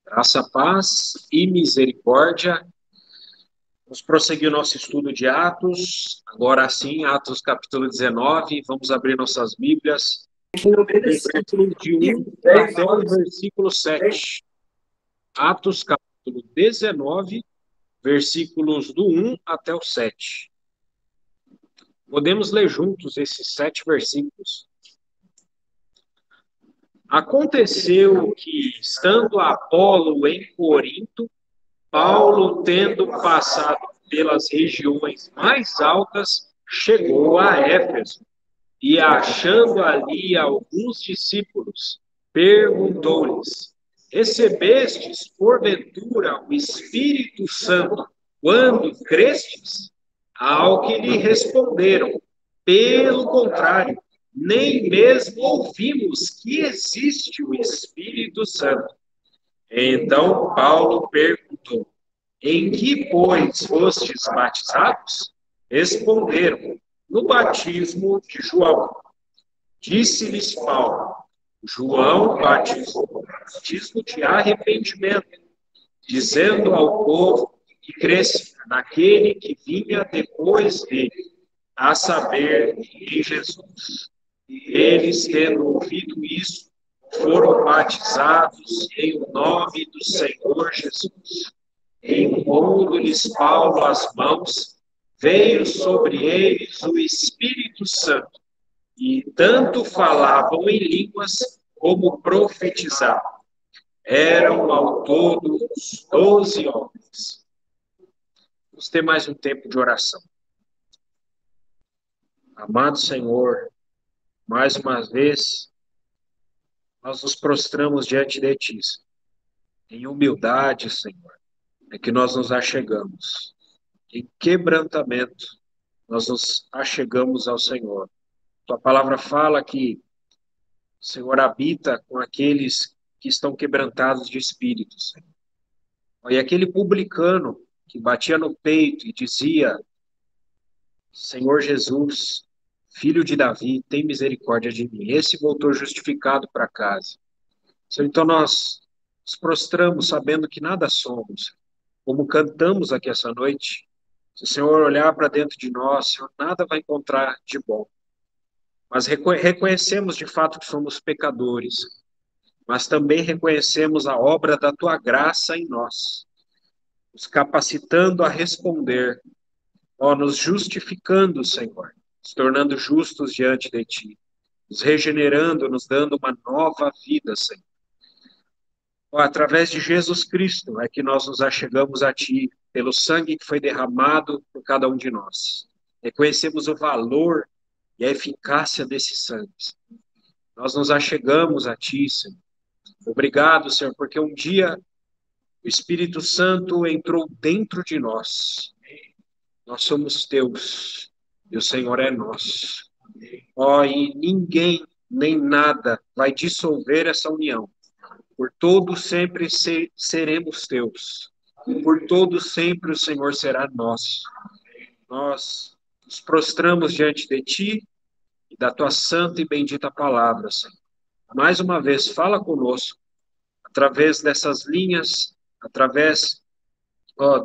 Graça, paz e misericórdia. Vamos prosseguir o nosso estudo de Atos. Agora sim, Atos capítulo 19. Vamos abrir nossas Bíblias. Versículo de 1 até o versículo 7. Atos capítulo 19, versículos do 1 até o 7. Podemos ler juntos esses 7 versículos. Aconteceu que, estando Apolo em Corinto, Paulo, tendo passado pelas regiões mais altas, chegou a Éfeso e, achando ali alguns discípulos, perguntou-lhes: Recebestes, porventura, o Espírito Santo quando crestes? Ao que lhe responderam: Pelo contrário, nem mesmo ouvimos que existe o Espírito Santo. Então Paulo perguntou: Em que, pois, fostes batizados? Responderam: No batismo de João. Disse-lhes Paulo: João batizou com batismo de arrependimento, dizendo ao povo que cresça naquele que vinha depois dele, a saber, em Jesus. Eles, tendo ouvido isso, foram batizados em o nome do Senhor Jesus. Impondo-lhes Paulo as mãos, veio sobre eles o Espírito Santo, e tanto falavam em línguas como profetizavam. Eram ao todo uns 12 homens. Vamos ter mais um tempo de oração. Amado Senhor, mais uma vez, nós nos prostramos diante de Ti. Em humildade, Senhor, é que nós nos achegamos. Em quebrantamento, nós nos achegamos ao Senhor. Tua palavra fala que o Senhor habita com aqueles que estão quebrantados de espírito, Senhor. E aquele publicano que batia no peito e dizia: Senhor Jesus, filho de Davi, tem misericórdia de mim. Esse voltou justificado para casa. Senhor, então nós nos prostramos sabendo que nada somos. Como cantamos aqui essa noite, se o Senhor olhar para dentro de nós, Senhor, nada vai encontrar de bom. Mas reconhecemos de fato que somos pecadores, mas também reconhecemos a obra da Tua graça em nós, nos capacitando a responder, ó, nos justificando, Senhor, nos tornando justos diante de Ti, nos regenerando, nos dando uma nova vida, Senhor. Ó, através de Jesus Cristo é que nós nos achegamos a Ti, pelo sangue que foi derramado por cada um de nós. Reconhecemos o valor e a eficácia desse sangue. Nós nos achegamos a Ti, Senhor. Obrigado, Senhor, porque um dia o Espírito Santo entrou dentro de nós. Nós somos Teus e o Senhor é nosso. Ó, e ninguém nem nada vai dissolver essa união. Por todo sempre seremos Teus. Por todo sempre o Senhor será nosso. Nós nos prostramos diante de Ti e da Tua santa e bendita palavra, Senhor. Mais uma vez, fala conosco, através dessas linhas, através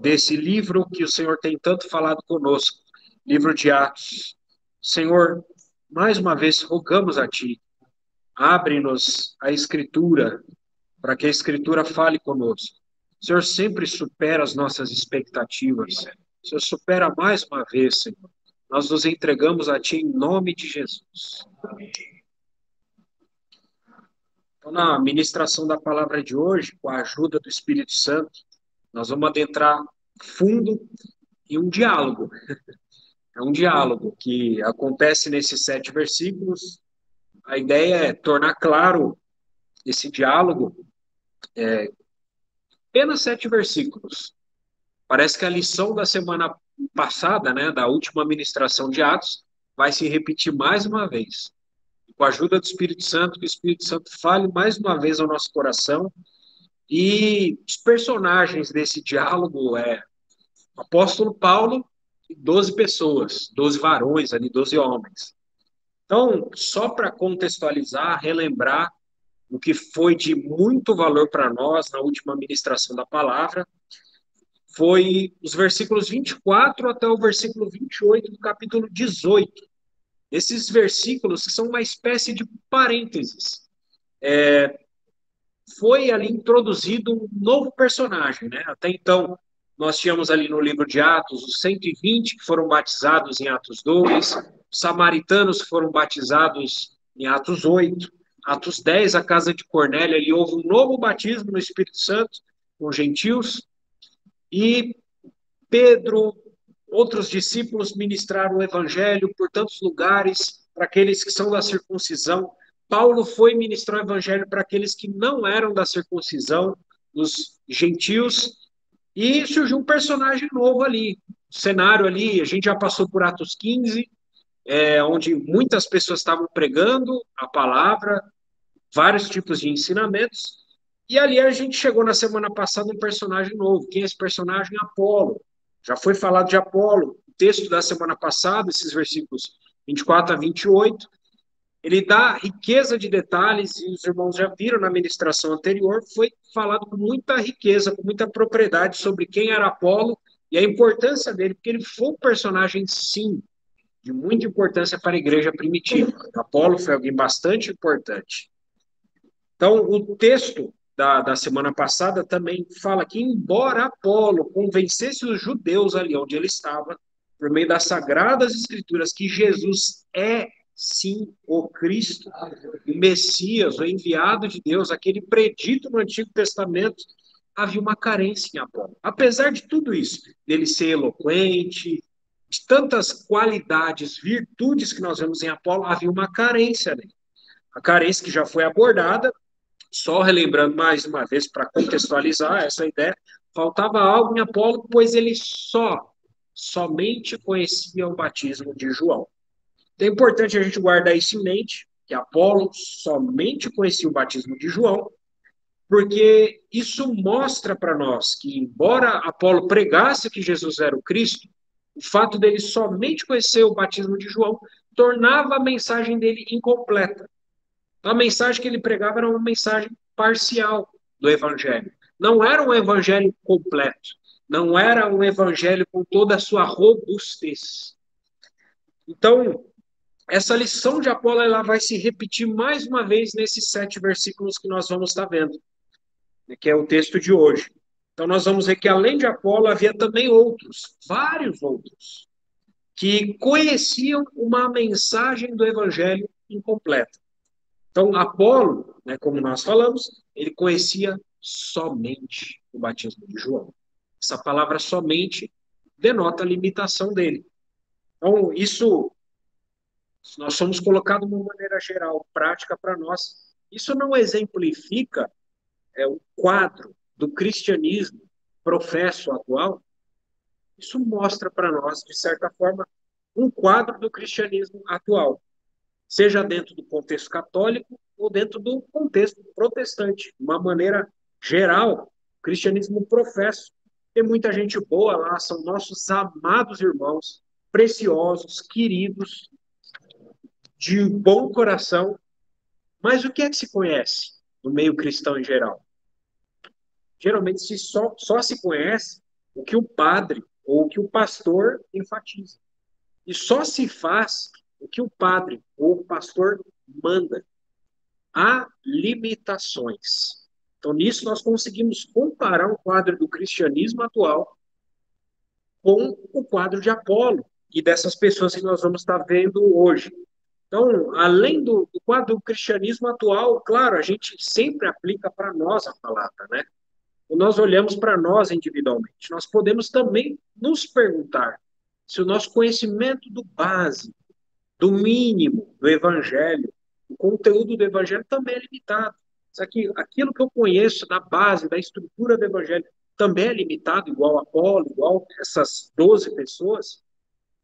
desse livro que o Senhor tem tanto falado conosco, livro de Atos. Senhor, mais uma vez, rogamos a Ti, abre-nos a Escritura, para que a Escritura fale conosco. O Senhor sempre supera as nossas expectativas. O Senhor supera mais uma vez, Senhor. Nós nos entregamos a Ti em nome de Jesus. Amém. Então, na ministração da palavra de hoje, com a ajuda do Espírito Santo, nós vamos adentrar fundo em um diálogo. É um diálogo que acontece nesses 7 versículos. A ideia é tornar claro esse diálogo, apenas 7 versículos. Parece que a lição da semana passada, né, da última ministração de Atos, vai se repetir mais uma vez. Com a ajuda do Espírito Santo, que o Espírito Santo fale mais uma vez ao nosso coração. E os personagens desse diálogo é o apóstolo Paulo e 12 pessoas, 12 varões ali, 12 homens. Então, só para contextualizar, relembrar, o que foi de muito valor para nós na última ministração da palavra, foi os versículos 24 até o versículo 28 do capítulo 18. Esses versículos são uma espécie de parênteses. Foi ali introduzido um novo personagem, né? Até então, nós tínhamos ali no livro de Atos os 120 que foram batizados em Atos 2, os samaritanos que foram batizados em Atos 8, Atos 10, a casa de Cornélio, ali houve um novo batismo no Espírito Santo com gentios, e Pedro, outros discípulos ministraram o evangelho por tantos lugares, para aqueles que são da circuncisão. Paulo foi ministrar o evangelho para aqueles que não eram da circuncisão, os gentios, e surgiu um personagem novo ali. O cenário ali, a gente já passou por Atos 15, onde muitas pessoas estavam pregando a palavra, vários tipos de ensinamentos, e ali a gente chegou na semana passada um personagem novo. Quem é esse personagem? Apolo. Já foi falado de Apolo. O texto da semana passada, esses versículos 24 a 28, ele dá riqueza de detalhes, e os irmãos já viram na ministração anterior, foi falado com muita riqueza, com muita propriedade sobre quem era Apolo e a importância dele, porque ele foi um personagem, sim, de muita importância para a igreja primitiva. Apolo foi alguém bastante importante. Então, o texto da semana passada também fala que, embora Apolo convencesse os judeus ali onde ele estava, por meio das sagradas escrituras, que Jesus é, sim, o Cristo, o Messias, o enviado de Deus, aquele predito no Antigo Testamento, havia uma carência em Apolo. Apesar de tudo isso, dele ser eloquente, de tantas qualidades, virtudes que nós vemos em Apolo, havia uma carência nele. A carência que já foi abordada, só relembrando mais uma vez para contextualizar essa ideia, faltava algo em Apolo, pois ele somente conhecia o batismo de João. Então é importante a gente guardar isso em mente, que Apolo somente conhecia o batismo de João, porque isso mostra para nós que, embora Apolo pregasse que Jesus era o Cristo, o fato dele somente conhecer o batismo de João tornava a mensagem dele incompleta. A mensagem que ele pregava era uma mensagem parcial do evangelho. Não era um evangelho completo. Não era um evangelho com toda a sua robustez. Então, essa lição de Apolo ela vai se repetir mais uma vez nesses 7 versículos que nós vamos estar vendo, que é o texto de hoje. Então, nós vamos ver que além de Apolo, havia também outros, vários outros, que conheciam uma mensagem do evangelho incompleta. Então, Apolo, né, como nós falamos, ele conhecia somente o batismo de João. Essa palavra somente denota a limitação dele. Então, isso, nós somos colocados de uma maneira geral, prática para nós. Isso não exemplifica o quadro do cristianismo professo atual. Isso mostra para nós, de certa forma, um quadro do cristianismo atual, seja dentro do contexto católico ou dentro do contexto protestante. De uma maneira geral, o cristianismo professo. Tem muita gente boa lá, são nossos amados irmãos, preciosos, queridos, de bom coração. Mas o que é que se conhece no meio cristão em geral? Geralmente só se conhece o que o padre ou o que o pastor enfatiza. E só se faz o que o padre ou o pastor manda. Há limitações. Então, nisso, nós conseguimos comparar o quadro do cristianismo atual com o quadro de Apolo e dessas pessoas que nós vamos estar vendo hoje. Então, além do quadro do cristianismo atual, claro, a gente sempre aplica para nós a palavra, né? Quando nós olhamos para nós individualmente, nós podemos também nos perguntar se o nosso conhecimento do básico, do mínimo do evangelho, o conteúdo do evangelho também é limitado. Aquilo que eu conheço da base, da estrutura do evangelho, também é limitado, igual a Apolo, igual essas 12 pessoas.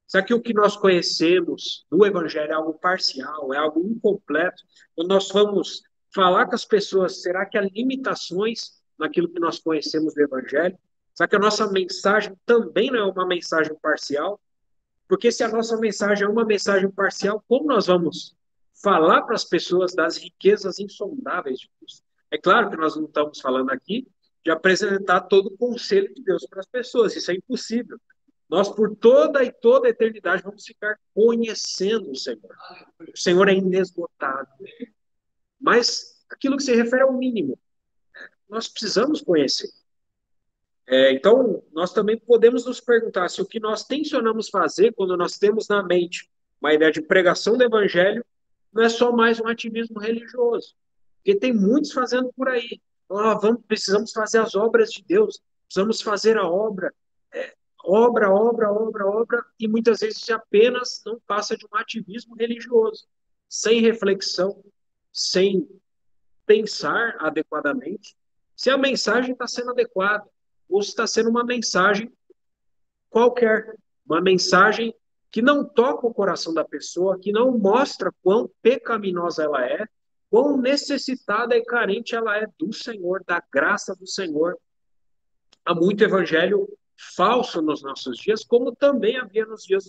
Será que o que nós conhecemos do evangelho é algo parcial, é algo incompleto? Quando nós vamos falar com as pessoas, será que há limitações naquilo que nós conhecemos do evangelho? Será que a nossa mensagem também não é uma mensagem parcial? Porque se a nossa mensagem é uma mensagem parcial, como nós vamos falar para as pessoas das riquezas insondáveis de Cristo. É claro que nós não estamos falando aqui de apresentar todo o conselho de Deus para as pessoas, isso é impossível. Nós, por toda e toda a eternidade, vamos ficar conhecendo o Senhor. O Senhor é inesgotável. Mas aquilo que se refere ao mínimo, nós precisamos conhecer. Então, nós também podemos nos perguntar se o que nós tensionamos fazer quando nós temos na mente uma ideia de pregação do evangelho não é só mais um ativismo religioso. Porque tem muitos fazendo por aí. Precisamos fazer as obras de Deus, precisamos fazer a obra. Obra, obra, obra, obra, e muitas vezes apenas não passa de um ativismo religioso, sem reflexão, sem pensar adequadamente se a mensagem está sendo adequada ou se está sendo uma mensagem qualquer, uma mensagem que não toca o coração da pessoa, que não mostra quão pecaminosa ela é, quão necessitada e carente ela é do Senhor, da graça do Senhor. Há muito evangelho falso nos nossos dias, como também havia nos dias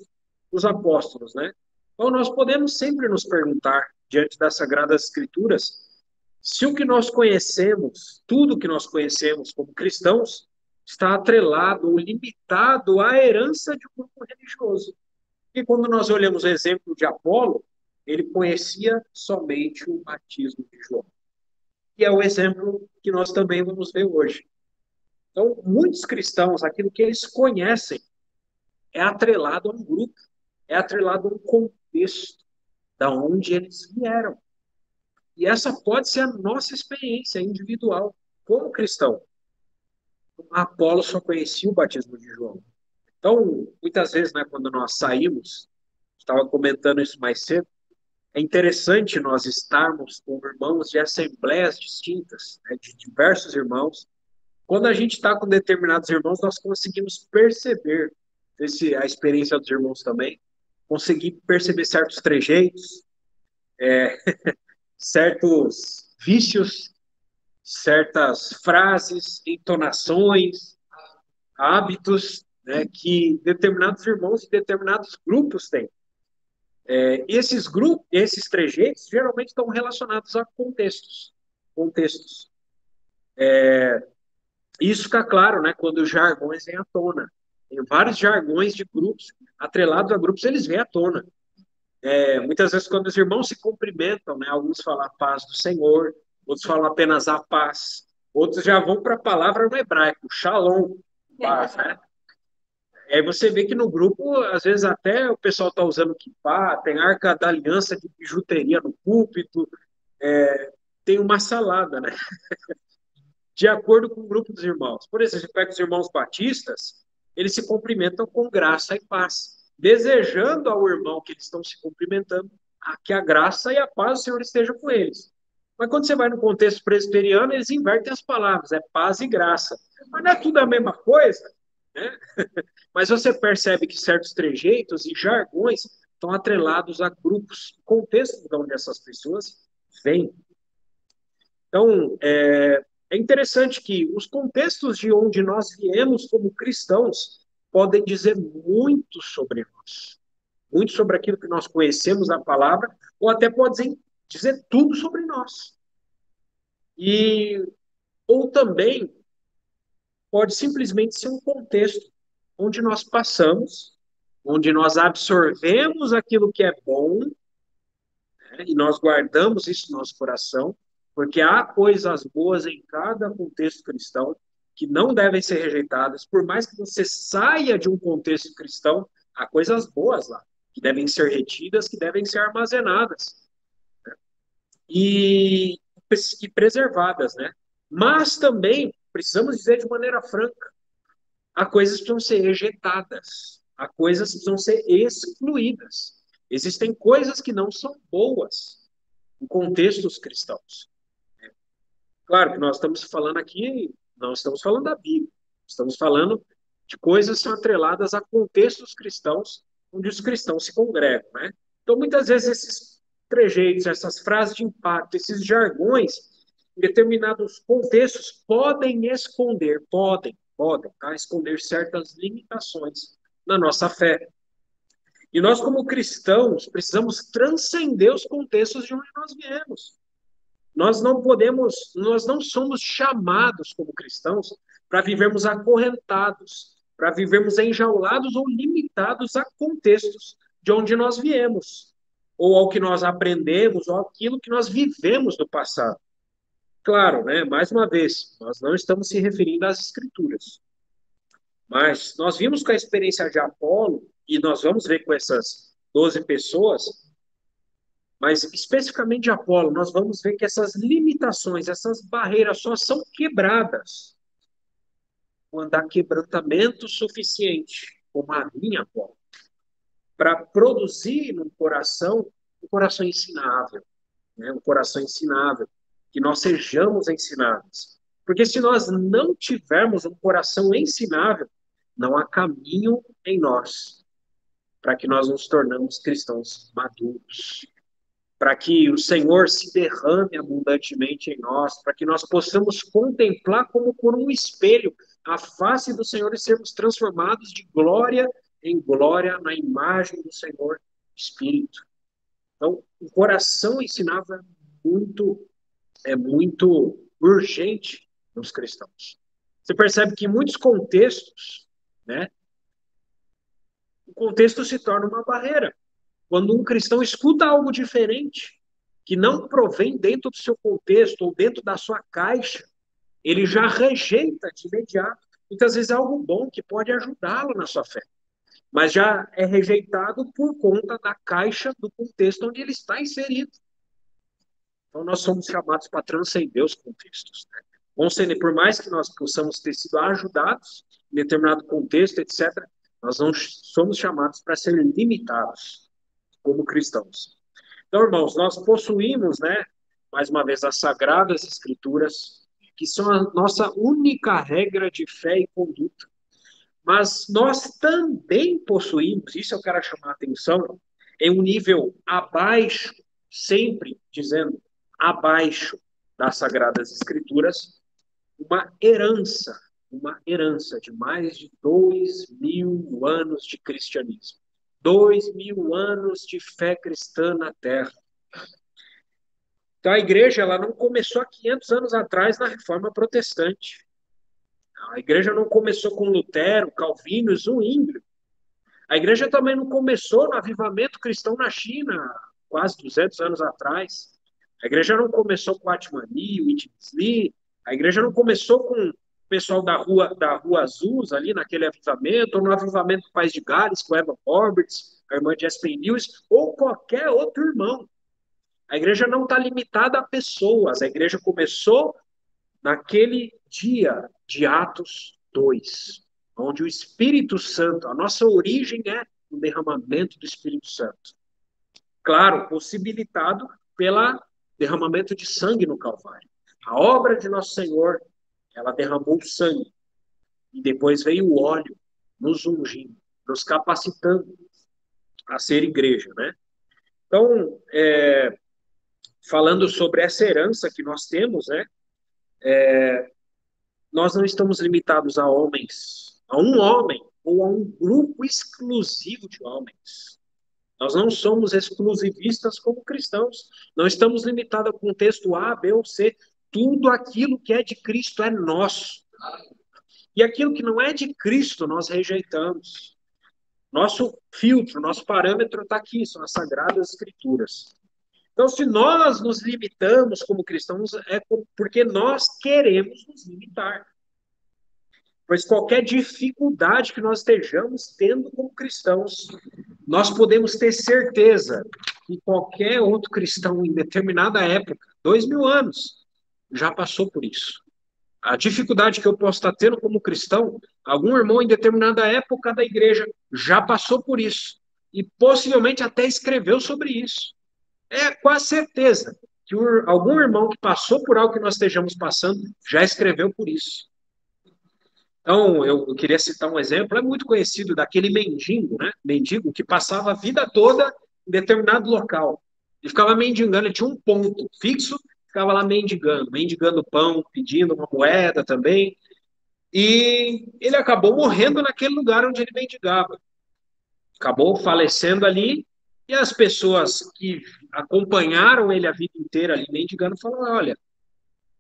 dos apóstolos, né? Então nós podemos sempre nos perguntar, diante das Sagradas Escrituras, se o que nós conhecemos, tudo que nós conhecemos como cristãos, está atrelado ou limitado à herança de um grupo religioso. E quando nós olhamos o exemplo de Apolo, ele conhecia somente o batismo de João. E é o exemplo que nós também vamos ver hoje. Então, muitos cristãos, aquilo que eles conhecem é atrelado a um grupo, é atrelado a um contexto da onde eles vieram. E essa pode ser a nossa experiência individual como cristão. Apolo só conhecia o batismo de João. Então, muitas vezes, né, quando nós saímos, estava comentando isso mais cedo, é interessante nós estarmos com irmãos de assembleias distintas, né, de diversos irmãos. Quando a gente está com determinados irmãos, nós conseguimos perceber, a experiência dos irmãos também, conseguir perceber certos trejeitos, certos vícios, certas frases, entonações, hábitos, né, que determinados irmãos e determinados grupos têm. Esses trejeitos geralmente estão relacionados a contextos. Contextos. Isso fica claro, né, quando os jargões vêm à tona. Tem vários jargões de grupos, atrelados a grupos, eles vêm à tona. Muitas vezes, quando os irmãos se cumprimentam, né, alguns falam a paz do Senhor, outros falam apenas a paz, outros já vão para a palavra no hebraico, shalom, paz, né? E aí você vê que no grupo, às vezes até o pessoal está usando kippá, tem arca da aliança de bijuteria no púlpito, tem uma salada, né? De acordo com o grupo dos irmãos. Por exemplo, você pega os irmãos batistas, eles se cumprimentam com graça e paz, desejando ao irmão que eles estão se cumprimentando que a graça e a paz do Senhor estejam com eles. Mas quando você vai no contexto presbiteriano, eles invertem as palavras, é paz e graça. Mas não é tudo a mesma coisa, né? Mas você percebe que certos trejeitos e jargões estão atrelados a grupos, contextos de onde essas pessoas vêm. Então, é interessante que os contextos de onde nós viemos como cristãos podem dizer muito sobre nós, muito sobre aquilo que nós conhecemos da palavra, ou até podem dizer tudo sobre nós. Ou também pode simplesmente ser um contexto onde nós passamos, onde nós absorvemos aquilo que é bom, né, e nós guardamos isso no nosso coração, porque há coisas boas em cada contexto cristão que não devem ser rejeitadas, por mais que você saia de um contexto cristão, há coisas boas lá, que devem ser retidas, que devem ser armazenadas, né, e preservadas, né? Mas também, precisamos dizer de maneira franca, há coisas que precisam ser rejeitadas, há coisas que precisam ser excluídas. Existem coisas que não são boas em contextos cristãos. Claro que nós estamos falando aqui, não estamos falando da Bíblia, estamos falando de coisas que são atreladas a contextos cristãos, onde os cristãos se congregam, né? Então, muitas vezes, esses trejeitos, essas frases de impacto, esses jargões, em determinados contextos, podem esconder, tá? Esconder certas limitações na nossa fé. E nós, como cristãos, precisamos transcender os contextos de onde nós viemos. Nós não somos chamados como cristãos para vivermos acorrentados, para vivermos enjaulados ou limitados a contextos de onde nós viemos, ou ao que nós aprendemos, ou aquilo que nós vivemos no passado. Claro, né? Mais uma vez, nós não estamos se referindo às escrituras, mas nós vimos com a experiência de Apolo, e nós vamos ver com essas 12 pessoas, mas especificamente de Apolo, nós vamos ver que essas limitações, essas barreiras só são quebradas quando há quebrantamento suficiente, como havia em Apolo, para produzir no coração um coração ensinável, né? Um coração ensinável, que nós sejamos ensinados. Porque se nós não tivermos um coração ensinável, não há caminho em nós para que nós nos tornamos cristãos maduros, para que o Senhor se derrame abundantemente em nós, para que nós possamos contemplar como por um espelho a face do Senhor e sermos transformados de glória em glória na imagem do Senhor Espírito. Então, o coração ensinável é muito urgente nos cristãos. Você percebe que em muitos contextos, né, o contexto se torna uma barreira. Quando um cristão escuta algo diferente, que não provém dentro do seu contexto ou dentro da sua caixa, ele já rejeita de imediato. Muitas vezes é algo bom que pode ajudá-lo na sua fé, mas já é rejeitado por conta da caixa do contexto onde ele está inserido. Então nós somos chamados para transcender os contextos, né? Por mais que nós possamos ter sido ajudados em determinado contexto, etc., nós não somos chamados para ser limitados como cristãos. Então, irmãos, nós possuímos, né, mais uma vez, as Sagradas Escrituras, que são a nossa única regra de fé e conduta. Mas nós também possuímos, isso eu quero chamar a atenção, em um nível abaixo, sempre dizendo abaixo das Sagradas Escrituras, uma herança de mais de 2.000 anos de cristianismo. 2.000 anos de fé cristã na Terra. Então, a igreja ela não começou há 500 anos atrás na Reforma Protestante. A igreja não começou com Lutero, Calvino, Zwingli. A igreja também não começou no avivamento cristão na China, quase 200 anos atrás. A igreja não começou com Atmani, Witness Lee. A igreja não começou com o pessoal da Rua Azusa, ali naquele avivamento, ou no avivamento do País de Gales, com Eva Roberts, a irmã de Aspen Lewis, ou qualquer outro irmão. A igreja não está limitada a pessoas. A igreja começou naquele dia de Atos 2, onde o Espírito Santo, a nossa origem é o derramamento do Espírito Santo. Claro, possibilitado pelo derramamento de sangue no Calvário. A obra de Nosso Senhor, ela derramou sangue. E depois veio o óleo, nos ungindo, nos capacitando a ser igreja, né? Então, falando sobre essa herança que nós temos, né? Nós não estamos limitados a homens, a um homem ou a um grupo exclusivo de homens. Nós não somos exclusivistas como cristãos. Não estamos limitados ao contexto A, B ou C. Tudo aquilo que é de Cristo é nosso. E aquilo que não é de Cristo, nós rejeitamos. Nosso filtro, nosso parâmetro está aqui, são as Sagradas Escrituras. Então, se nós nos limitamos como cristãos, é porque nós queremos nos limitar. Pois qualquer dificuldade que nós estejamos tendo como cristãos, nós podemos ter certeza que qualquer outro cristão em determinada época, 2.000 anos, já passou por isso. A dificuldade que eu posso estar tendo como cristão, algum irmão em determinada época da igreja já passou por isso. E possivelmente até escreveu sobre isso. É quase certeza que algum irmão que passou por algo que nós estejamos passando já escreveu por isso. Então, eu queria citar um exemplo, é muito conhecido daquele mendigo, né? Mendigo que passava a vida toda em determinado local. Ele ficava mendigando, ele tinha um ponto fixo, ficava lá mendigando pão, pedindo uma moeda também. E ele acabou morrendo naquele lugar onde ele mendigava. acabou falecendo ali, e as pessoas que acompanharam ele a vida inteira ali, mendigando, falaram, olha,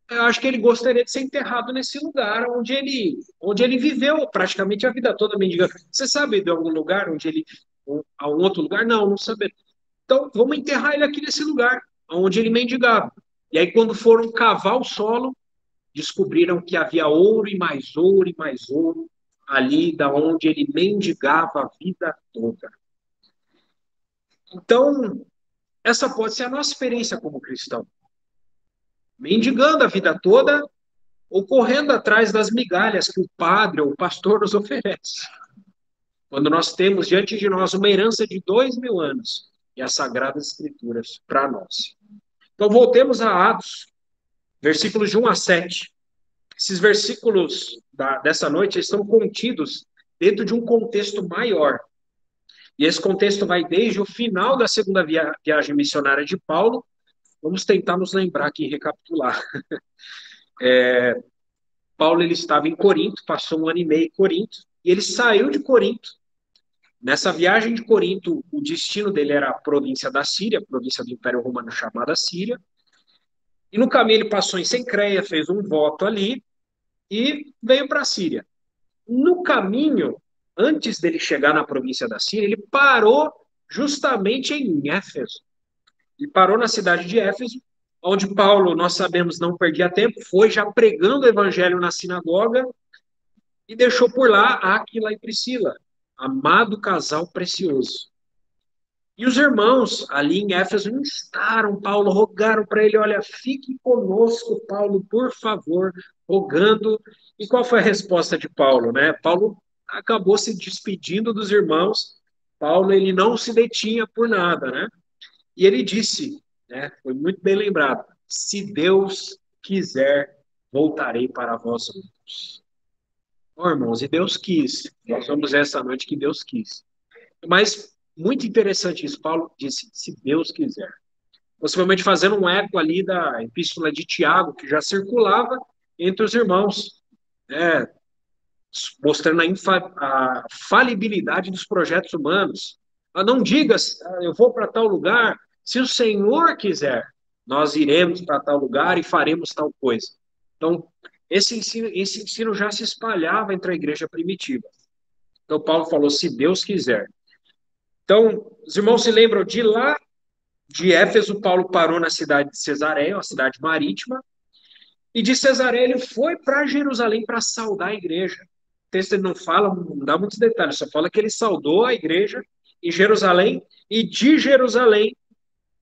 eu acho que ele gostaria de ser enterrado nesse lugar onde ele viveu praticamente a vida toda mendigando. Você sabe de algum lugar onde ele, ou a um outro lugar? Não, não sabe. Então, vamos enterrar ele aqui nesse lugar, onde ele mendigava. E aí, quando foram cavar o solo, descobriram que havia ouro e mais ouro, ali da onde ele mendigava a vida toda. Então, essa pode ser a nossa experiência como cristão. Mendigando a vida toda ou correndo atrás das migalhas que o padre ou o pastor nos oferece. Quando nós temos diante de nós uma herança de 2.000 anos e as Sagradas Escrituras para nós. Então, voltemos a Atos, versículos de 1 a 7. Esses versículos dessa noite estão contidos dentro de um contexto maior. E esse contexto vai desde o final da segunda viagem missionária de Paulo. Vamos tentar nos lembrar aqui e recapitular. Paulo ele estava em Corinto, passou 1 ano e meio em Corinto, e ele saiu de Corinto. Nessa viagem de Corinto, o destino dele era a província da Síria, a província do Império Romano chamada Síria. E no caminho ele passou em Cencreia, fez um voto ali e veio para a Síria. No caminho, antes dele chegar na província da Síria, ele parou justamente em Éfeso. Ele parou na cidade de Éfeso, onde Paulo, nós sabemos, não perdia tempo, foi já pregando o evangelho na sinagoga e deixou por lá Áquila e Priscila, amado casal precioso. E os irmãos ali em Éfeso instaram Paulo, rogaram para ele, olha, fique conosco, Paulo, por favor, rogando. E qual foi a resposta de Paulo, né? Paulo acabou se despedindo dos irmãos. Paulo, ele não se detinha por nada, né? E ele disse, né, foi muito bem lembrado, se Deus quiser, voltarei para vós outros. Bom, irmãos, e Deus quis. Nós vamos essa noite que Deus quis. Mas muito interessante isso. Paulo disse, se Deus quiser. Possivelmente fazendo um eco ali da epístola de Tiago, que já circulava entre os irmãos, né, mostrando a falibilidade dos projetos humanos. Não diga, eu vou para tal lugar, se o Senhor quiser, nós iremos para tal lugar e faremos tal coisa. Então, esse ensino já se espalhava entre a igreja primitiva. Então, Paulo falou, se Deus quiser. Então, os irmãos se lembram de lá, de Éfeso, Paulo parou na cidade de Cesareia, uma cidade marítima, e de Cesareia ele foi para Jerusalém para saudar a igreja. O texto ele não fala, não dá muitos detalhes, só fala que ele saudou a igreja em Jerusalém, e de Jerusalém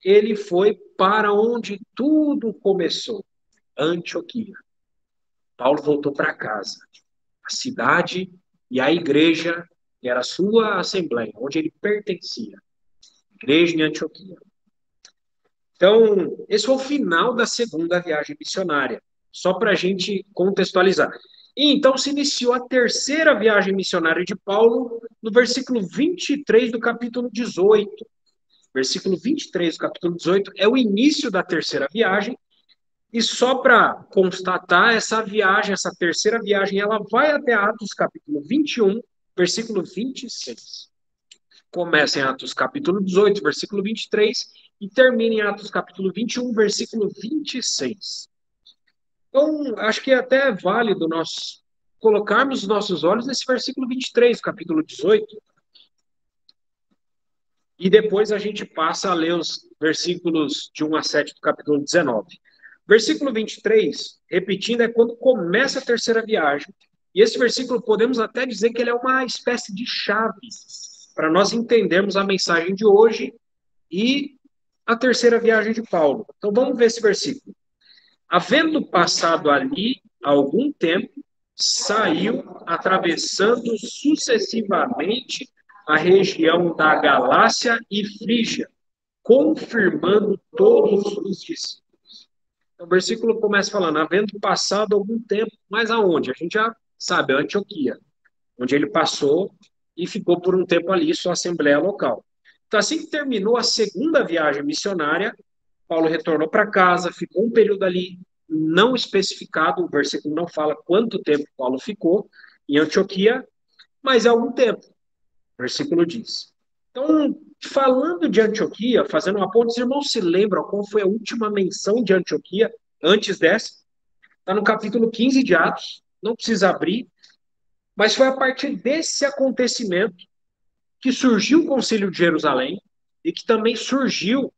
ele foi para onde tudo começou, Antioquia. Paulo voltou para casa, a cidade e a igreja, que era a sua assembleia, onde ele pertencia, igreja em Antioquia. Então, esse foi o final da segunda viagem missionária, só para a gente contextualizar. E então se iniciou a terceira viagem missionária de Paulo, no versículo 23 do capítulo 18. Versículo 23 do capítulo 18 é o início da terceira viagem, e só para constatar, essa viagem, essa terceira viagem, ela vai até Atos capítulo 21, versículo 26. Começa em Atos capítulo 18, versículo 23, e termina em Atos capítulo 21, versículo 26. Então, acho que é até válido nós colocarmos os nossos olhos nesse versículo 23, capítulo 18, e depois a gente passa a ler os versículos de 1 a 7 do capítulo 19. Versículo 23, repetindo, é quando começa a terceira viagem. E esse versículo podemos até dizer que ele é uma espécie de chave para nós entendermos a mensagem de hoje e a terceira viagem de Paulo. Então vamos ver esse versículo. Havendo passado ali algum tempo, saiu atravessando sucessivamente a região da Galácia e Frígia, confirmando todos os discípulos. Então, o versículo começa falando, havendo passado algum tempo, mas aonde? A gente já sabe, Antioquia, onde ele passou e ficou por um tempo ali, sua assembleia local. Então, assim que terminou a segunda viagem missionária, Paulo retornou para casa, ficou um período ali não especificado, o versículo não fala quanto tempo Paulo ficou em Antioquia, mas é algum tempo, o versículo diz. Então, falando de Antioquia, fazendo uma ponte, os irmãos se lembram qual foi a última menção de Antioquia antes dessa? Está no capítulo 15 de Atos, não precisa abrir, mas foi a partir desse acontecimento que surgiu o Concílio de Jerusalém e que também surgiu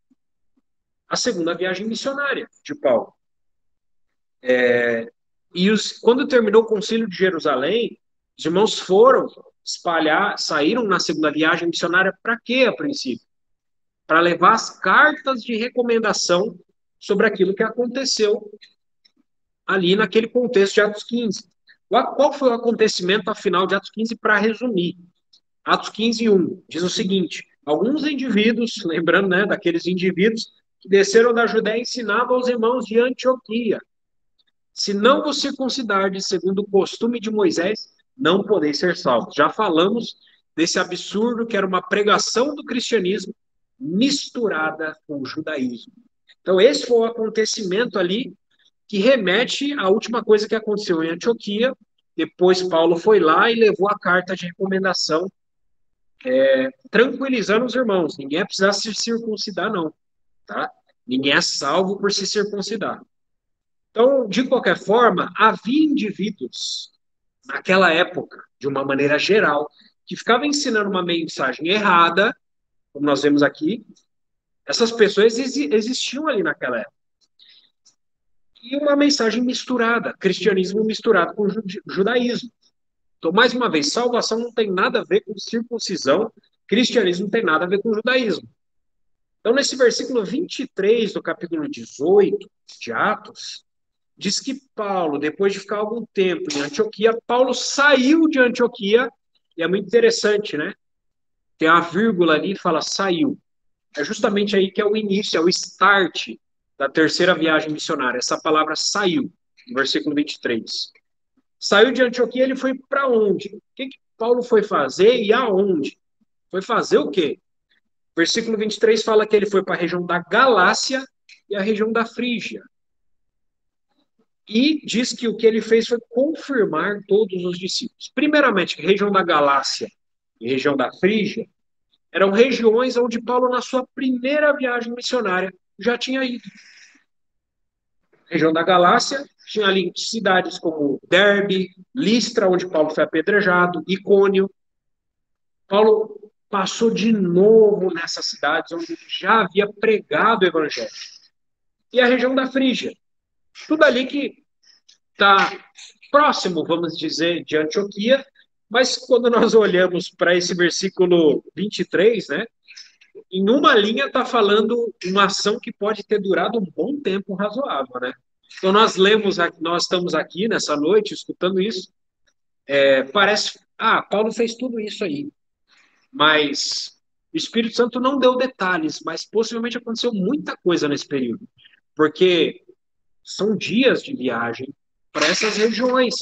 a segunda viagem missionária de Paulo. Quando terminou o Concílio de Jerusalém, os irmãos foram espalhar, saíram na segunda viagem missionária para quê, a princípio? Para levar as cartas de recomendação sobre aquilo que aconteceu ali naquele contexto de Atos 15. Qual foi o acontecimento, afinal, de Atos 15, para resumir? Atos 15, 1, diz o seguinte: alguns indivíduos, lembrando, né, daqueles indivíduos que desceram da Judéia e ensinavam aos irmãos de Antioquia: se não vos circuncidardes segundo o costume de Moisés, não podeis ser salvos. Já falamos desse absurdo que era uma pregação do cristianismo misturada com o judaísmo. Então, esse foi o acontecimento ali que remete à última coisa que aconteceu em Antioquia. Depois, Paulo foi lá e levou a carta de recomendação, tranquilizando os irmãos. Ninguém precisa se circuncidar, não. Tá? Ninguém é salvo por se circuncidar. Então, de qualquer forma, havia indivíduos naquela época, de uma maneira geral, que ficavam ensinando uma mensagem errada, como nós vemos aqui. Essas pessoas existiam ali naquela época. E uma mensagem misturada, cristianismo misturado com judaísmo. Então, mais uma vez, salvação não tem nada a ver com circuncisão, cristianismo não tem nada a ver com judaísmo. Então, nesse versículo 23 do capítulo 18 de Atos, diz que Paulo, depois de ficar algum tempo em Antioquia, Paulo saiu de Antioquia, e é muito interessante, né? Tem uma vírgula ali e fala saiu. É justamente aí que é o início, é o start da terceira viagem missionária. Essa palavra saiu, no versículo 23. Saiu de Antioquia, ele foi para onde? O que Paulo foi fazer e aonde? Foi fazer o quê? Versículo 23 fala que ele foi para a região da Galácia e a região da Frígia. E diz que o que ele fez foi confirmar todos os discípulos. Primeiramente, a região da Galácia e região da Frígia eram regiões onde Paulo, na sua primeira viagem missionária, já tinha ido. A região da Galácia tinha ali cidades como Derbe, Listra, onde Paulo foi apedrejado, Icônio. Paulo passou de novo nessas cidades onde ele já havia pregado o evangelho. E a região da Frígia. Tudo ali que está próximo, vamos dizer, de Antioquia, mas quando nós olhamos para esse versículo 23, né, em uma linha está falando uma ação que pode ter durado um bom tempo razoável, né? Então nós lemos, nós estamos aqui nessa noite escutando isso, parece, Paulo fez tudo isso aí, mas o Espírito Santo não deu detalhes, mas possivelmente aconteceu muita coisa nesse período, porque são dias de viagem para essas regiões.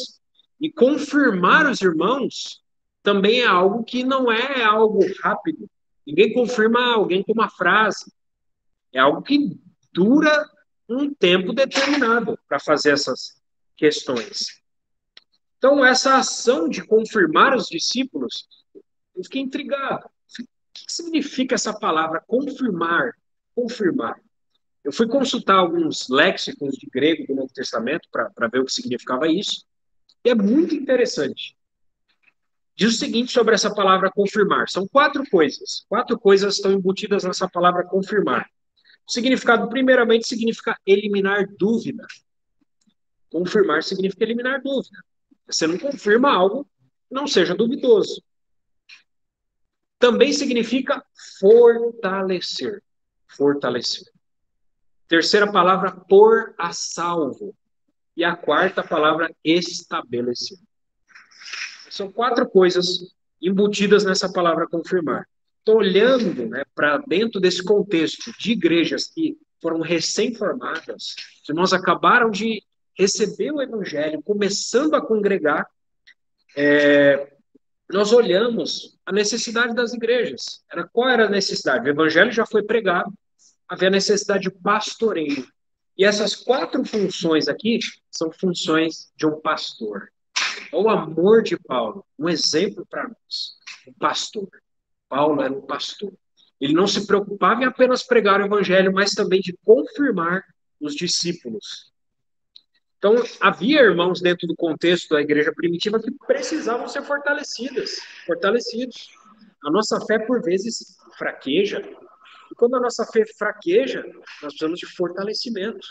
E confirmar os irmãos também é algo que não é algo rápido. Ninguém confirma alguém com uma frase. É algo que dura um tempo determinado para fazer essas questões. Então, essa ação de confirmar os discípulos, eu fiquei intrigado. O que significa essa palavra confirmar? Confirmar. Eu fui consultar alguns léxicos de grego do Novo Testamento para ver o que significava isso. E é muito interessante. Diz o seguinte sobre essa palavra confirmar. São quatro coisas. Quatro coisas estão embutidas nessa palavra confirmar. O significado, primeiramente, significa eliminar dúvida. Confirmar significa eliminar dúvida. Você não confirma algo que não seja duvidoso. Também significa fortalecer. Fortalecer. Terceira palavra, pôr a salvo. E a quarta palavra, estabelecer. São quatro coisas embutidas nessa palavra confirmar. Estou olhando, né, para dentro desse contexto de igrejas que foram recém-formadas, os irmãos acabaram de receber o evangelho, começando a congregar, nós olhamos a necessidade das igrejas. Qual era a necessidade? O evangelho já foi pregado, havia necessidade de pastoreio. E essas quatro funções aqui são funções de um pastor. O amor de Paulo, um exemplo para nós, um pastor. Paulo era um pastor. Ele não se preocupava em apenas pregar o evangelho, mas também de confirmar os discípulos. Então, havia irmãos dentro do contexto da igreja primitiva que precisavam ser fortalecidos. A nossa fé, por vezes, fraqueja. E quando a nossa fé fraqueja, nós precisamos de fortalecimento.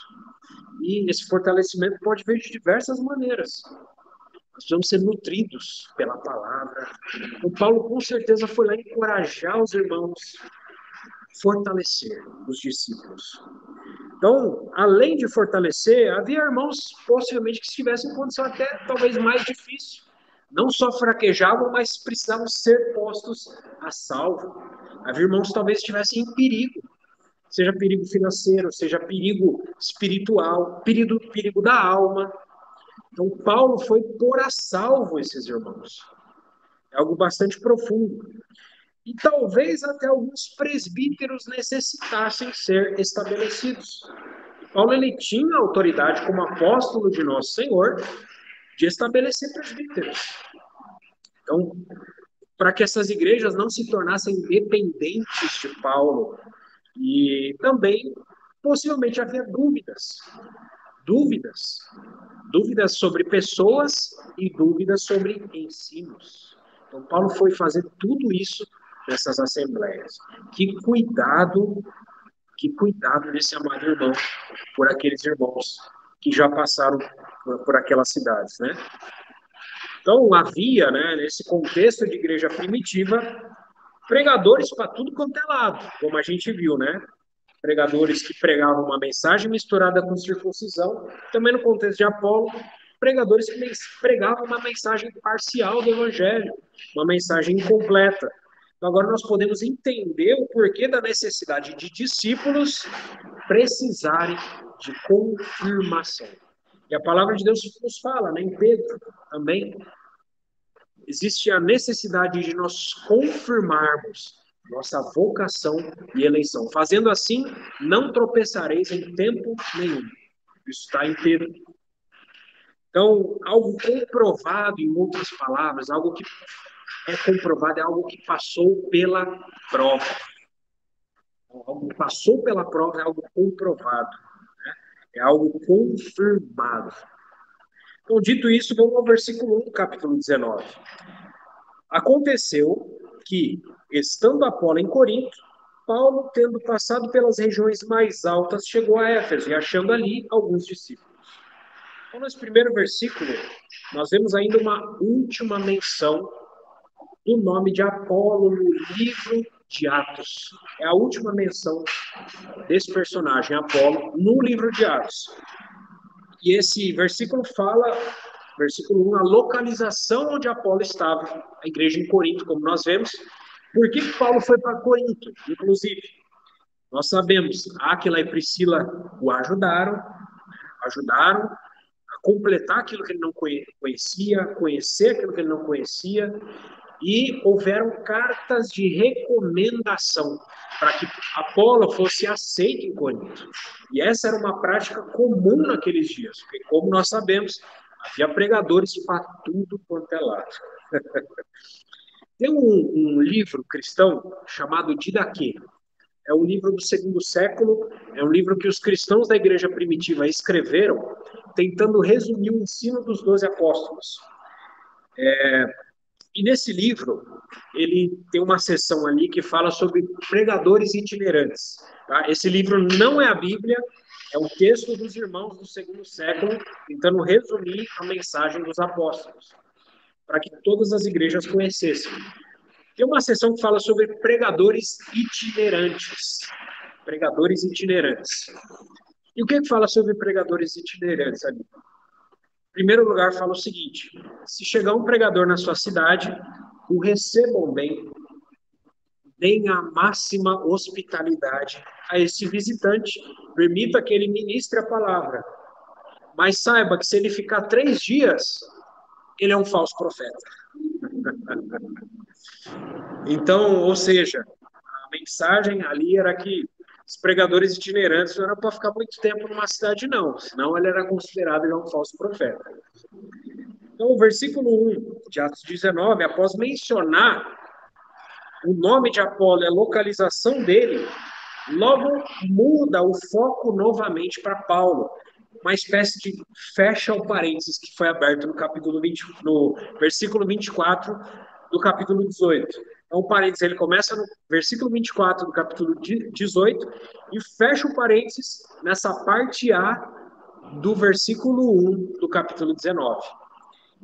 E esse fortalecimento pode vir de diversas maneiras. Nós precisamos ser nutridos pela palavra. O Paulo, com certeza, foi lá encorajar os irmãos, fortalecer os discípulos. Então, além de fortalecer, havia irmãos possivelmente que estivessem em condição até talvez mais difícil. Não só fraquejavam, mas precisavam ser postos a salvo. Havia irmãos que talvez estivessem em perigo, seja perigo financeiro, seja perigo espiritual, perigo da alma. Então, Paulo foi pôr a salvo esses irmãos. É algo bastante profundo. E talvez até alguns presbíteros necessitassem ser estabelecidos. Paulo ele tinha autoridade como apóstolo de nosso Senhor de estabelecer presbíteros. Então, para que essas igrejas não se tornassem dependentes de Paulo, e também possivelmente havia dúvidas, dúvidas sobre pessoas e dúvidas sobre ensinos. Então, Paulo foi fazer tudo isso nessas assembleias. Que cuidado desse amado irmão por aqueles irmãos que já passaram por aquelas cidades, né? Então, havia, né, nesse contexto de igreja primitiva, pregadores para tudo quanto é lado, como a gente viu, né? Pregadores que pregavam uma mensagem misturada com circuncisão, também no contexto de Apolo, pregadores que pregavam uma mensagem parcial do evangelho, uma mensagem incompleta. Então, agora nós podemos entender o porquê da necessidade de discípulos precisarem de confirmação. E a palavra de Deus nos fala, né, em Pedro também, existe a necessidade de nós confirmarmos nossa vocação e eleição. Fazendo assim, não tropeçareis em tempo nenhum. Isso está em Pedro. Então, algo comprovado, em outras palavras, algo que é comprovado, é algo que passou pela prova. Algo que passou pela prova é algo comprovado, né? É algo confirmado. Então, dito isso, vamos ao versículo 1 do capítulo 19. Aconteceu que, estando Apolo em Corinto, Paulo, tendo passado pelas regiões mais altas, chegou a Éfeso e achando ali alguns discípulos. Então, nesse primeiro versículo, nós vemos ainda uma última menção do nome de Apolo no livro de Atos. É a última menção desse personagem, Apolo, no livro de Atos. E esse versículo fala, versículo 1, a localização onde Apolo estava, a igreja em Corinto, como nós vemos. Por que Paulo foi para Corinto, inclusive? Nós sabemos, Áquila e Priscila o ajudaram a completar aquilo que ele não conhecia, conhecer aquilo que ele não conhecia, e houveram cartas de recomendação para que Apolo fosse aceito em Corinto. E essa era uma prática comum naqueles dias, porque, como nós sabemos, havia pregadores para tudo quanto é lado. Tem um livro cristão chamado Didaquê. É um livro do segundo século, é um livro que os cristãos da igreja primitiva escreveram, tentando resumir o ensino dos 12 apóstolos. E nesse livro, ele tem uma seção ali que fala sobre pregadores itinerantes. Tá? Esse livro não é a Bíblia, é um texto dos irmãos do segundo século, tentando resumir a mensagem dos apóstolos, para que todas as igrejas conhecessem. Tem uma seção que fala sobre pregadores itinerantes. Pregadores itinerantes. E o que fala sobre pregadores itinerantes ali? Em primeiro lugar, fala o seguinte: se chegar um pregador na sua cidade, o recebam bem, deem a máxima hospitalidade a esse visitante, permita que ele ministre a palavra, mas saiba que se ele ficar 3 dias, ele é um falso profeta. Então, ou seja, a mensagem ali era que os pregadores itinerantes não eram para ficar muito tempo numa cidade, não, senão ele era considerado já um falso profeta. Então, o versículo 1 de Atos 19, após mencionar o nome de Apolo e a localização dele, logo muda o foco novamente para Paulo. Uma espécie de fecha o parênteses que foi aberto no capítulo 20, no versículo 24 do capítulo 18. Então, o parênteses ele começa no versículo 24 do capítulo 18 e fecha o parênteses nessa parte A do versículo 1 do capítulo 19.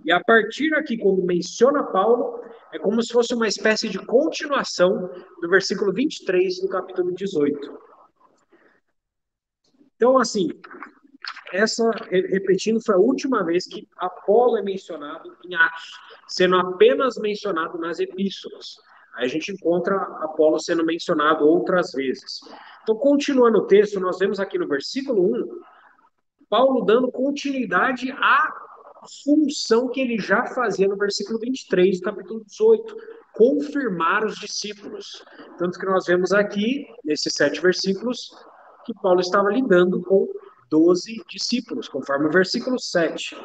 E a partir aqui, quando menciona Paulo, é como se fosse uma espécie de continuação do versículo 23 do capítulo 18. Então, assim, repetindo, foi a última vez que Apolo é mencionado em Atos, sendo apenas mencionado nas epístolas. Aí a gente encontra Apolo sendo mencionado outras vezes. Então, continuando o texto, nós vemos aqui no versículo 1, Paulo dando continuidade à função que ele já fazia no versículo 23 do capítulo 18, confirmar os discípulos. Tanto que nós vemos aqui, nesses 7 versículos, que Paulo estava lidando com 12 discípulos, conforme o versículo 7.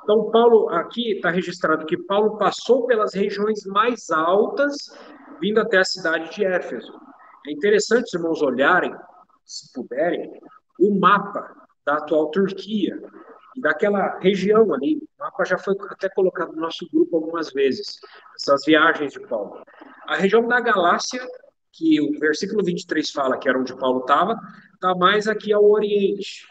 Então, Paulo, aqui está registrado que Paulo passou pelas regiões mais altas, vindo até a cidade de Éfeso. É interessante os irmãos olharem, se puderem, o mapa da atual Turquia e daquela região ali. O mapa já foi até colocado no nosso grupo algumas vezes, essas viagens de Paulo. A região da Galácia, que o versículo 23 fala que era onde Paulo estava, está mais aqui ao oriente.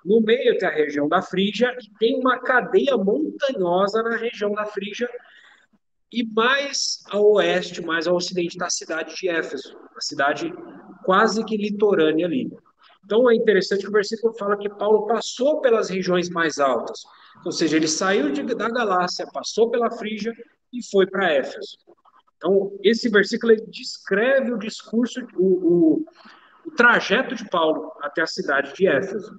No meio tem a região da Frígia e tem uma cadeia montanhosa na região da Frígia e mais ao oeste, mais ao ocidente da cidade de Éfeso, uma cidade quase que litorânea ali. Então é interessante que o versículo fala que Paulo passou pelas regiões mais altas, ou seja, ele saiu da Galácia, passou pela Frígia e foi para Éfeso. Então esse versículo ele descreve o discurso, o trajeto de Paulo até a cidade de Éfeso.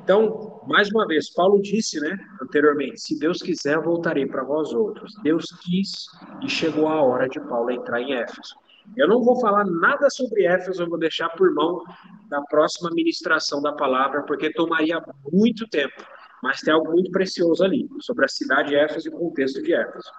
Então, mais uma vez, Paulo disse, né, anteriormente, se Deus quiser, voltarei para vós outros. Deus quis e chegou a hora de Paulo entrar em Éfeso. Eu não vou falar nada sobre Éfeso, eu vou deixar por mão da próxima ministração da palavra, porque tomaria muito tempo. Mas tem algo muito precioso ali, sobre a cidade de Éfeso e o contexto de Éfeso.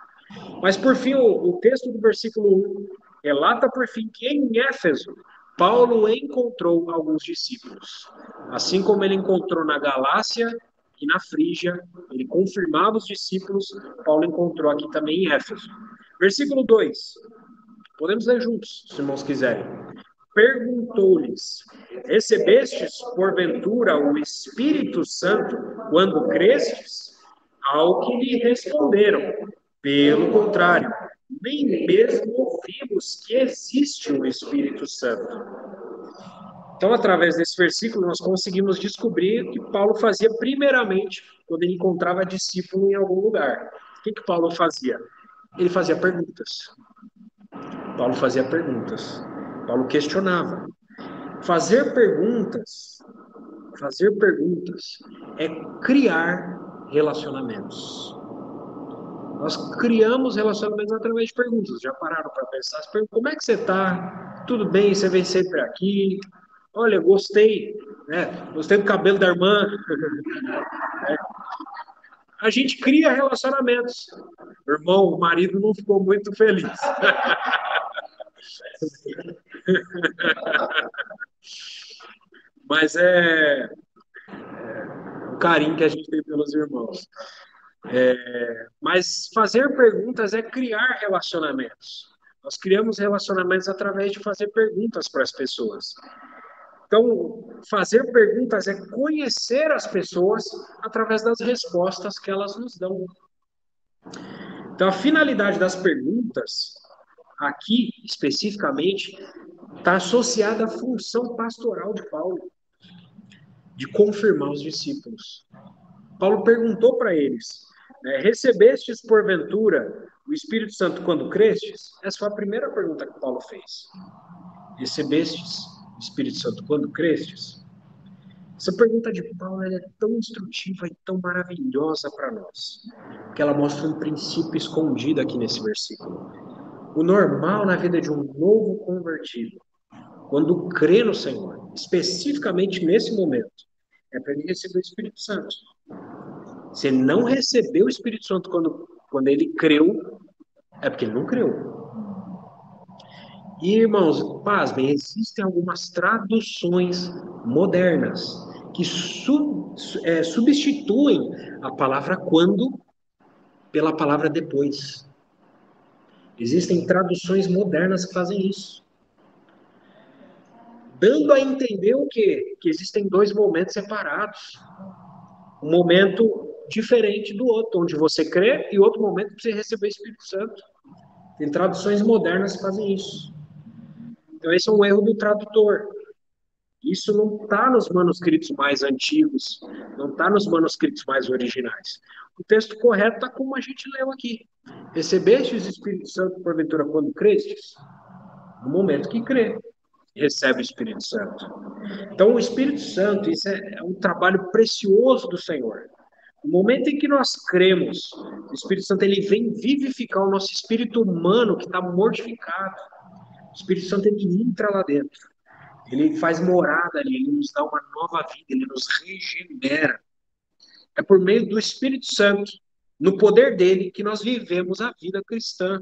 Mas, por fim, o texto do versículo 1 relata, por fim, que em Éfeso, Paulo encontrou alguns discípulos. Assim como ele encontrou na Galácia e na Frígia, ele confirmava os discípulos, Paulo encontrou aqui também em Éfeso. Versículo 2. Podemos ler juntos, se irmãos quiserem. Perguntou-lhes: recebestes, porventura, o Espírito Santo quando crestes? Ao que lhe responderam: pelo contrário, nem mesmo ouvimos que existe o Espírito Santo. Então, através desse versículo, nós conseguimos descobrir o que Paulo fazia primeiramente quando ele encontrava discípulo em algum lugar. O que Paulo fazia? Ele fazia perguntas. Paulo fazia perguntas. Paulo questionava. Fazer perguntas é criar relacionamentos. Nós criamos relacionamentos através de perguntas. Já pararam para pensar? Como é que você está? Tudo bem? Você vem sempre aqui? Olha, gostei, né? Gostei do cabelo da irmã. A gente cria relacionamentos. Irmão, o marido não ficou muito feliz. Mas é o carinho que a gente tem pelos irmãos. Mas fazer perguntas é criar relacionamentos. Nós criamos relacionamentos através de fazer perguntas para as pessoas. Então, fazer perguntas é conhecer as pessoas através das respostas que elas nos dão. Então, a finalidade das perguntas, aqui especificamente, está associada à função pastoral de Paulo, de confirmar os discípulos. Paulo perguntou para eles: recebestes porventura o Espírito Santo quando crestes? Essa foi a primeira pergunta que Paulo fez. Recebestes o Espírito Santo quando crestes? Essa pergunta de Paulo é tão instrutiva e tão maravilhosa para nós, porque ela mostra um princípio escondido aqui nesse versículo. O normal na vida de um novo convertido, quando crê no Senhor, especificamente nesse momento, é para ele receber o Espírito Santo. Se ele não recebeu o Espírito Santo quando ele creu, É porque ele não creu. E, irmãos, pasmem, existem algumas traduções modernas que substituem a palavra quando pela palavra depois. Existem traduções modernas que fazem isso, dando a entender o quê? Que existem dois momentos separados. Um momento diferente do outro, onde você crê, e outro momento para você receber o Espírito Santo. Tem traduções modernas que fazem isso. Então, esse é um erro do tradutor. Isso não está nos manuscritos mais antigos, não está nos manuscritos mais originais. O texto correto está como a gente leu aqui. Recebestes o Espírito Santo, porventura, quando crestes? No momento que crê, recebe o Espírito Santo. Então, o Espírito Santo, isso é um trabalho precioso do Senhor. No momento em que nós cremos, o Espírito Santo ele vem vivificar o nosso espírito humano que está mortificado. O Espírito Santo ele entra lá dentro. Ele faz morada ali, ele nos dá uma nova vida, ele nos regenera. É por meio do Espírito Santo, no poder dele, que nós vivemos a vida cristã.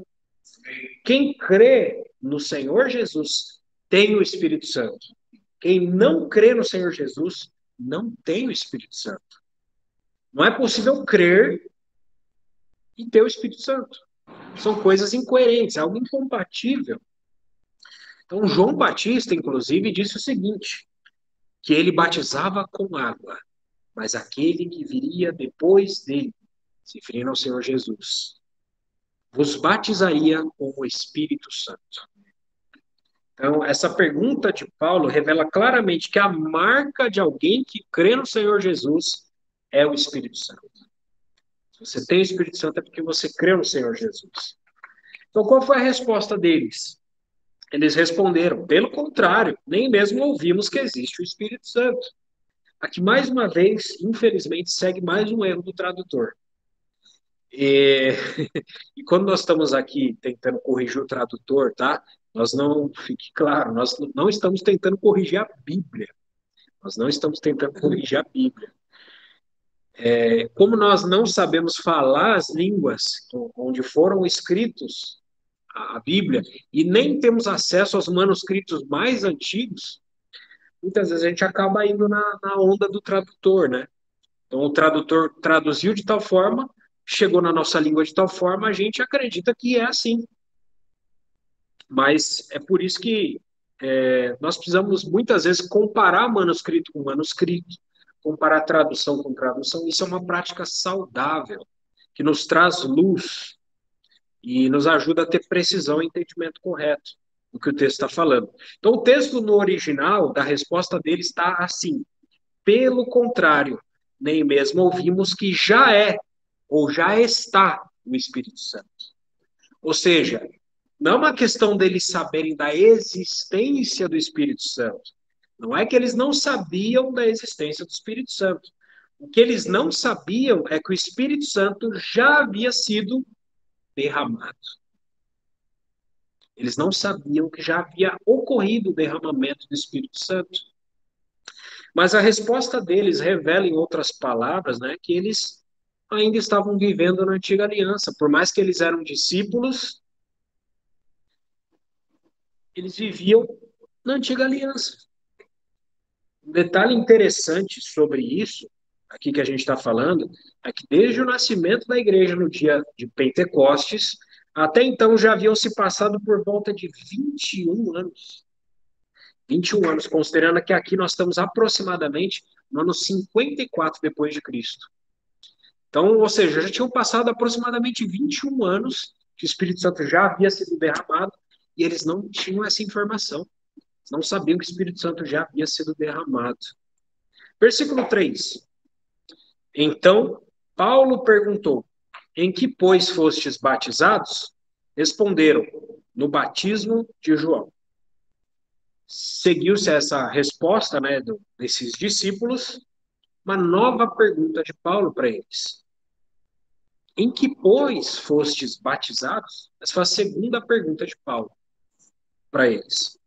Quem crê no Senhor Jesus tem o Espírito Santo. Quem não crê no Senhor Jesus não tem o Espírito Santo. Não é possível crer e ter o Espírito Santo. São coisas incoerentes, é algo incompatível. Então, João Batista, inclusive, disse o seguinte, que ele batizava com água, mas aquele que viria depois dele, se referindo ao Senhor Jesus, vos batizaria com o Espírito Santo. Então, essa pergunta de Paulo revela claramente que a marca de alguém que crê no Senhor Jesus é o Espírito Santo. Se você tem o Espírito Santo é porque você crê no Senhor Jesus. Então, qual foi a resposta deles? Eles responderam, pelo contrário, nem mesmo ouvimos que existe o Espírito Santo. Aqui, mais uma vez, infelizmente, segue mais um erro do tradutor. E, e quando nós estamos aqui tentando corrigir o tradutor, tá? Nós não, fique claro, nós não estamos tentando corrigir a Bíblia. Nós não estamos tentando corrigir a Bíblia. Como nós não sabemos falar as línguas onde foram escritos a Bíblia e nem temos acesso aos manuscritos mais antigos, muitas vezes a gente acaba indo na onda do tradutor, né? Então, o tradutor traduziu de tal forma, chegou na nossa língua de tal forma, a gente acredita que é assim. Mas é por isso que nós precisamos, muitas vezes, comparar manuscrito com manuscrito, comparar tradução com tradução. Isso é uma prática saudável, que nos traz luz e nos ajuda a ter precisão e entendimento correto do que o texto está falando. Então, o texto no original, da resposta dele, está assim: pelo contrário, nem mesmo ouvimos que já é ou já está o Espírito Santo. Ou seja, não é uma questão deles saberem da existência do Espírito Santo. Não é que eles não sabiam da existência do Espírito Santo. O que eles não sabiam é que o Espírito Santo já havia sido derramado. Eles não sabiam que já havia ocorrido o derramamento do Espírito Santo. Mas a resposta deles revela, em outras palavras, né, que eles ainda estavam vivendo na antiga aliança. Por mais que eles eram discípulos, eles viviam na antiga aliança. Um detalhe interessante sobre isso, aqui que a gente está falando, é que desde o nascimento da igreja no dia de Pentecostes, até então já haviam se passado por volta de 21 anos. 21 anos, considerando que aqui nós estamos aproximadamente no ano 54 depois de Cristo. Então, ou seja, já tinham passado aproximadamente 21 anos que o Espírito Santo já havia sido derramado e eles não tinham essa informação. Eles não sabiam que o Espírito Santo já havia sido derramado. Versículo 3. Então, Paulo perguntou, em que, pois, fostes batizados? Responderam, no batismo de João. Seguiu-se essa resposta, né, desses discípulos, uma nova pergunta de Paulo para eles. Em que, pois, fostes batizados? Essa foi a segunda pergunta de Paulo para eles.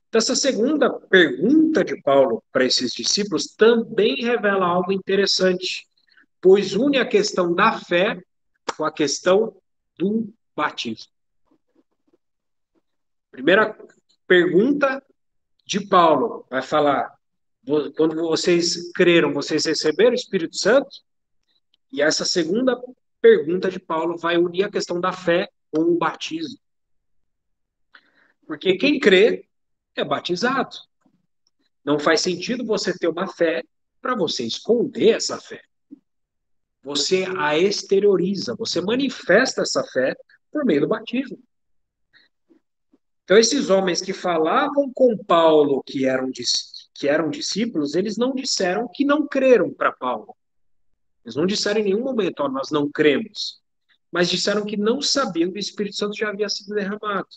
Então, essa segunda pergunta de Paulo para esses discípulos também revela algo interessante, pois une a questão da fé com a questão do batismo. Primeira pergunta de Paulo vai falar: quando vocês creram, vocês receberam o Espírito Santo? E essa segunda pergunta de Paulo vai unir a questão da fé com o batismo. Porque quem crê é batizado. Não faz sentido você ter uma fé para você esconder essa fé. Você a exterioriza, você manifesta essa fé por meio do batismo. Então, esses homens que falavam com Paulo que eram discípulos, eles não disseram que não creram para Paulo. Eles não disseram em nenhum momento, nós não cremos. Mas disseram que não sabiam que o Espírito Santo já havia sido derramado.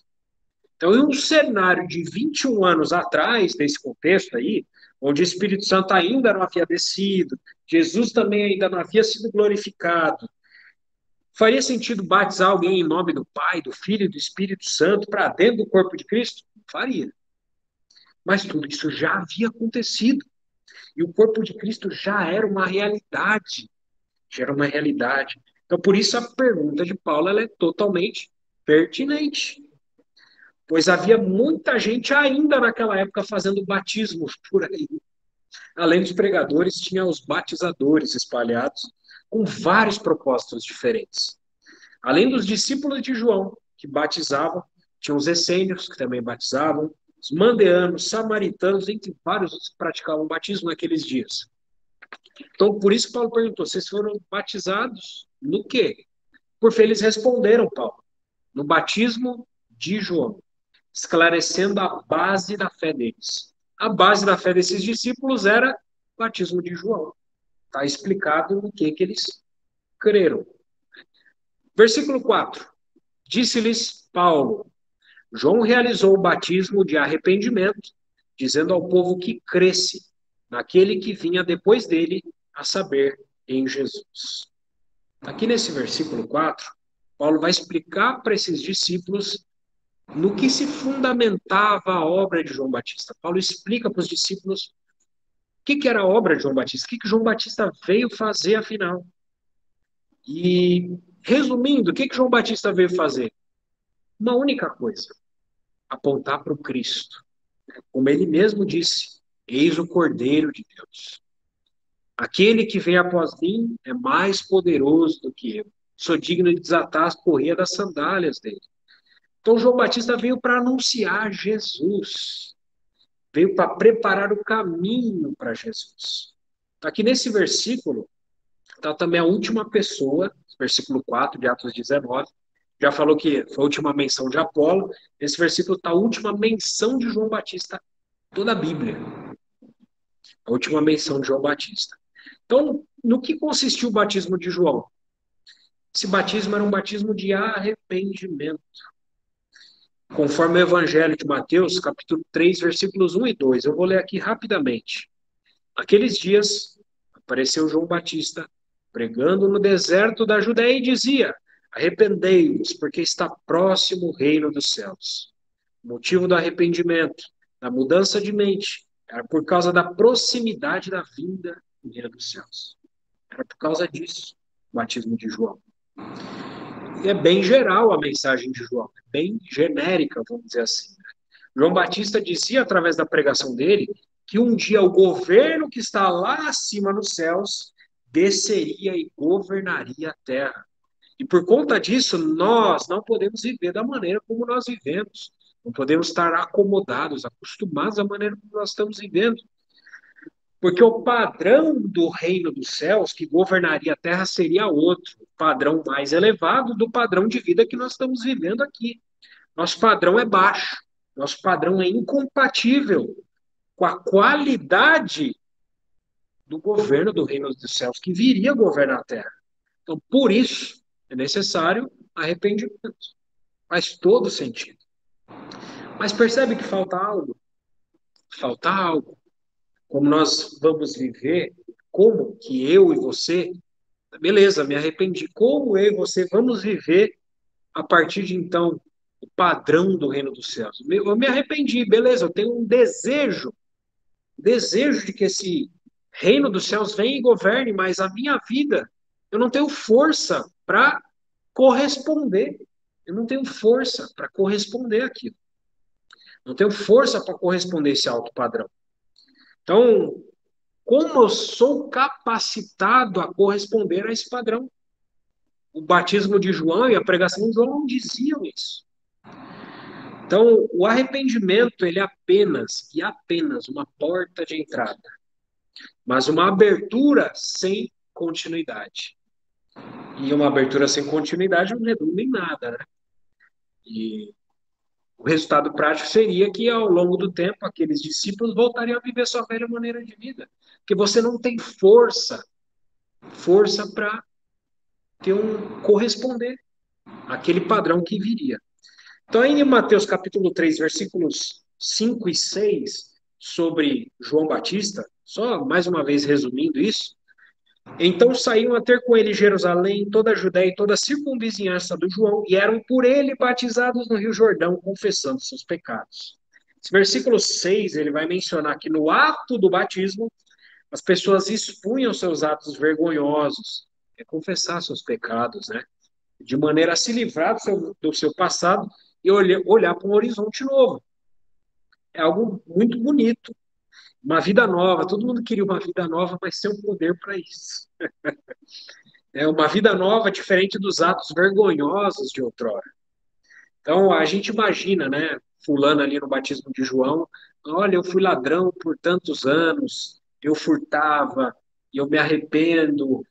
Então, em um cenário de 21 anos atrás, nesse contexto aí, onde o Espírito Santo ainda não havia descido, Jesus também ainda não havia sido glorificado, faria sentido batizar alguém em nome do Pai, do Filho e do Espírito Santo para dentro do corpo de Cristo? Faria. Mas tudo isso já havia acontecido. E o corpo de Cristo já era uma realidade. Já era uma realidade. Então, por isso, a pergunta de Paulo ela é totalmente pertinente. Pois havia muita gente ainda naquela época fazendo batismos por aí. Além dos pregadores, tinha os batizadores espalhados com vários propósitos diferentes. Além dos discípulos de João, que batizavam, tinha os essênios, que também batizavam, os mandeanos, samaritanos, entre vários outros que praticavam batismo naqueles dias. Então, por isso Paulo perguntou, vocês foram batizados no quê? Por fé eles responderam, Paulo, no batismo de João, esclarecendo a base da fé deles. A base da fé desses discípulos era o batismo de João. Está explicado no que eles creram. Versículo 4. Disse-lhes Paulo, João realizou o batismo de arrependimento, dizendo ao povo que cresce naquele que vinha depois dele, a saber, em Jesus. Aqui nesse versículo 4, Paulo vai explicar para esses discípulos no que se fundamentava a obra de João Batista. Paulo explica para os discípulos o que era a obra de João Batista, o que João Batista veio fazer afinal. E, resumindo, o que João Batista veio fazer? Uma única coisa, apontar para o Cristo. Como ele mesmo disse, eis o Cordeiro de Deus. Aquele que vem após mim é mais poderoso do que eu. Sou digno de desatar as correias das sandálias dele. Então, João Batista veio para anunciar Jesus. Veio para preparar o caminho para Jesus. Aqui nesse versículo, está também a última pessoa, versículo 4 de Atos 19, já falou que foi a última menção de Apolo. Nesse versículo está a última menção de João Batista, toda a Bíblia. A última menção de João Batista. Então, no que consistiu o batismo de João? Esse batismo era um batismo de arrependimento. Conforme o Evangelho de Mateus, capítulo 3, versículos 1 e 2. Eu vou ler aqui rapidamente. Naqueles dias, apareceu João Batista, pregando no deserto da Judéia e dizia, arrependei-vos, porque está próximo o reino dos céus. O motivo do arrependimento, da mudança de mente, era por causa da proximidade da vinda do reino dos céus. Era por causa disso, o batismo de João. E é bem geral a mensagem de João, bem genérica, vamos dizer assim. João Batista dizia, através da pregação dele, que um dia o governo que está lá acima nos céus desceria e governaria a terra. E por conta disso, nós não podemos viver da maneira como nós vivemos. Não podemos estar acomodados, acostumados à maneira como nós estamos vivendo. Porque o padrão do reino dos céus que governaria a terra seria outro, o padrão mais elevado do padrão de vida que nós estamos vivendo aqui. Nosso padrão é baixo, nosso padrão é incompatível com a qualidade do governo do reino dos céus que viria governar a terra. Então, por isso, é necessário arrependimento. Faz todo sentido. Mas percebe que falta algo? Falta algo. Como nós vamos viver, como que eu e você, beleza, me arrependi, como eu e você vamos viver a partir de então o padrão do reino dos céus? Eu me arrependi, beleza, eu tenho um desejo de que esse reino dos céus venha e governe, mas a minha vida, eu não tenho força para corresponder. Eu não tenho força para corresponder àquilo. Não tenho força para corresponder a esse alto padrão. Então, como eu sou capacitado a corresponder a esse padrão? O batismo de João e a pregação de João não diziam isso. Então, o arrependimento, ele é apenas uma porta de entrada, mas uma abertura sem continuidade. E uma abertura sem continuidade não redunda em nada, né? E o resultado prático seria que, ao longo do tempo, aqueles discípulos voltariam a viver sua velha maneira de vida. Porque você não tem força para corresponder àquele padrão que viria. Então, em Mateus capítulo 3, versículos 5 e 6, sobre João Batista, só mais uma vez resumindo isso, então saíam a ter com ele Jerusalém, toda a Judéia e toda a circunvizinhança do João, e eram por ele batizados no Rio Jordão, confessando seus pecados. Esse versículo 6, ele vai mencionar que no ato do batismo, as pessoas expunham seus atos vergonhosos, confessar seus pecados, né? De maneira a se livrar do seu passado e olhar para um horizonte novo. É algo muito bonito. Uma vida nova, todo mundo queria uma vida nova, mas sem o poder para isso. É uma vida nova diferente dos atos vergonhosos de outrora. Então, a gente imagina, né, fulano ali no batismo de João, olha, eu fui ladrão por tantos anos, eu furtava, eu me arrependo,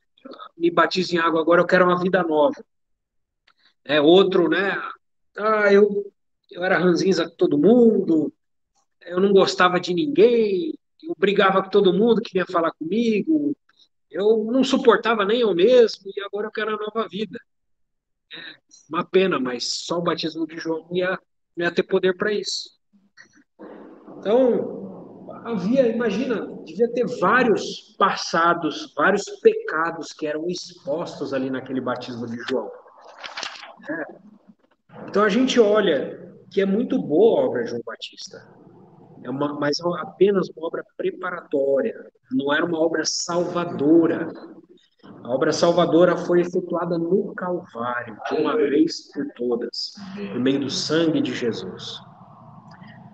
me batizo em água, agora eu quero uma vida nova. É outro, né, eu era ranzinza com todo mundo, eu não gostava de ninguém, eu brigava com todo mundo que vinha falar comigo, eu não suportava nem eu mesmo, e agora eu quero a nova vida. Uma pena, mas só o batismo de João não ia ter poder para isso. Então, imagina, devia ter vários passados, vários pecados que eram expostos ali naquele batismo de João. Então a gente olha que é muito boa a obra de João Batista, mas é apenas uma obra preparatória, não era uma obra salvadora. A obra salvadora foi efetuada no Calvário, de uma vez por todas, por meio do sangue de Jesus.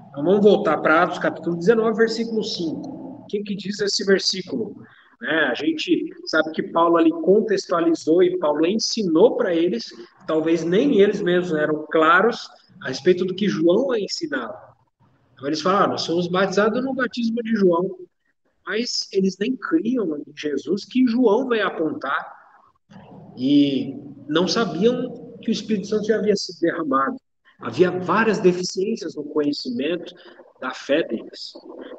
Então vamos voltar para Atos capítulo 19, versículo 5. O que diz esse versículo? A gente sabe que Paulo ali contextualizou e Paulo ensinou para eles, talvez nem eles mesmos eram claros a respeito do que João ensinava. Então eles falaram, nós somos batizados no batismo de João, mas eles nem criam em Jesus que João vai apontar e não sabiam que o Espírito Santo já havia sido derramado. Havia várias deficiências no conhecimento da fé deles.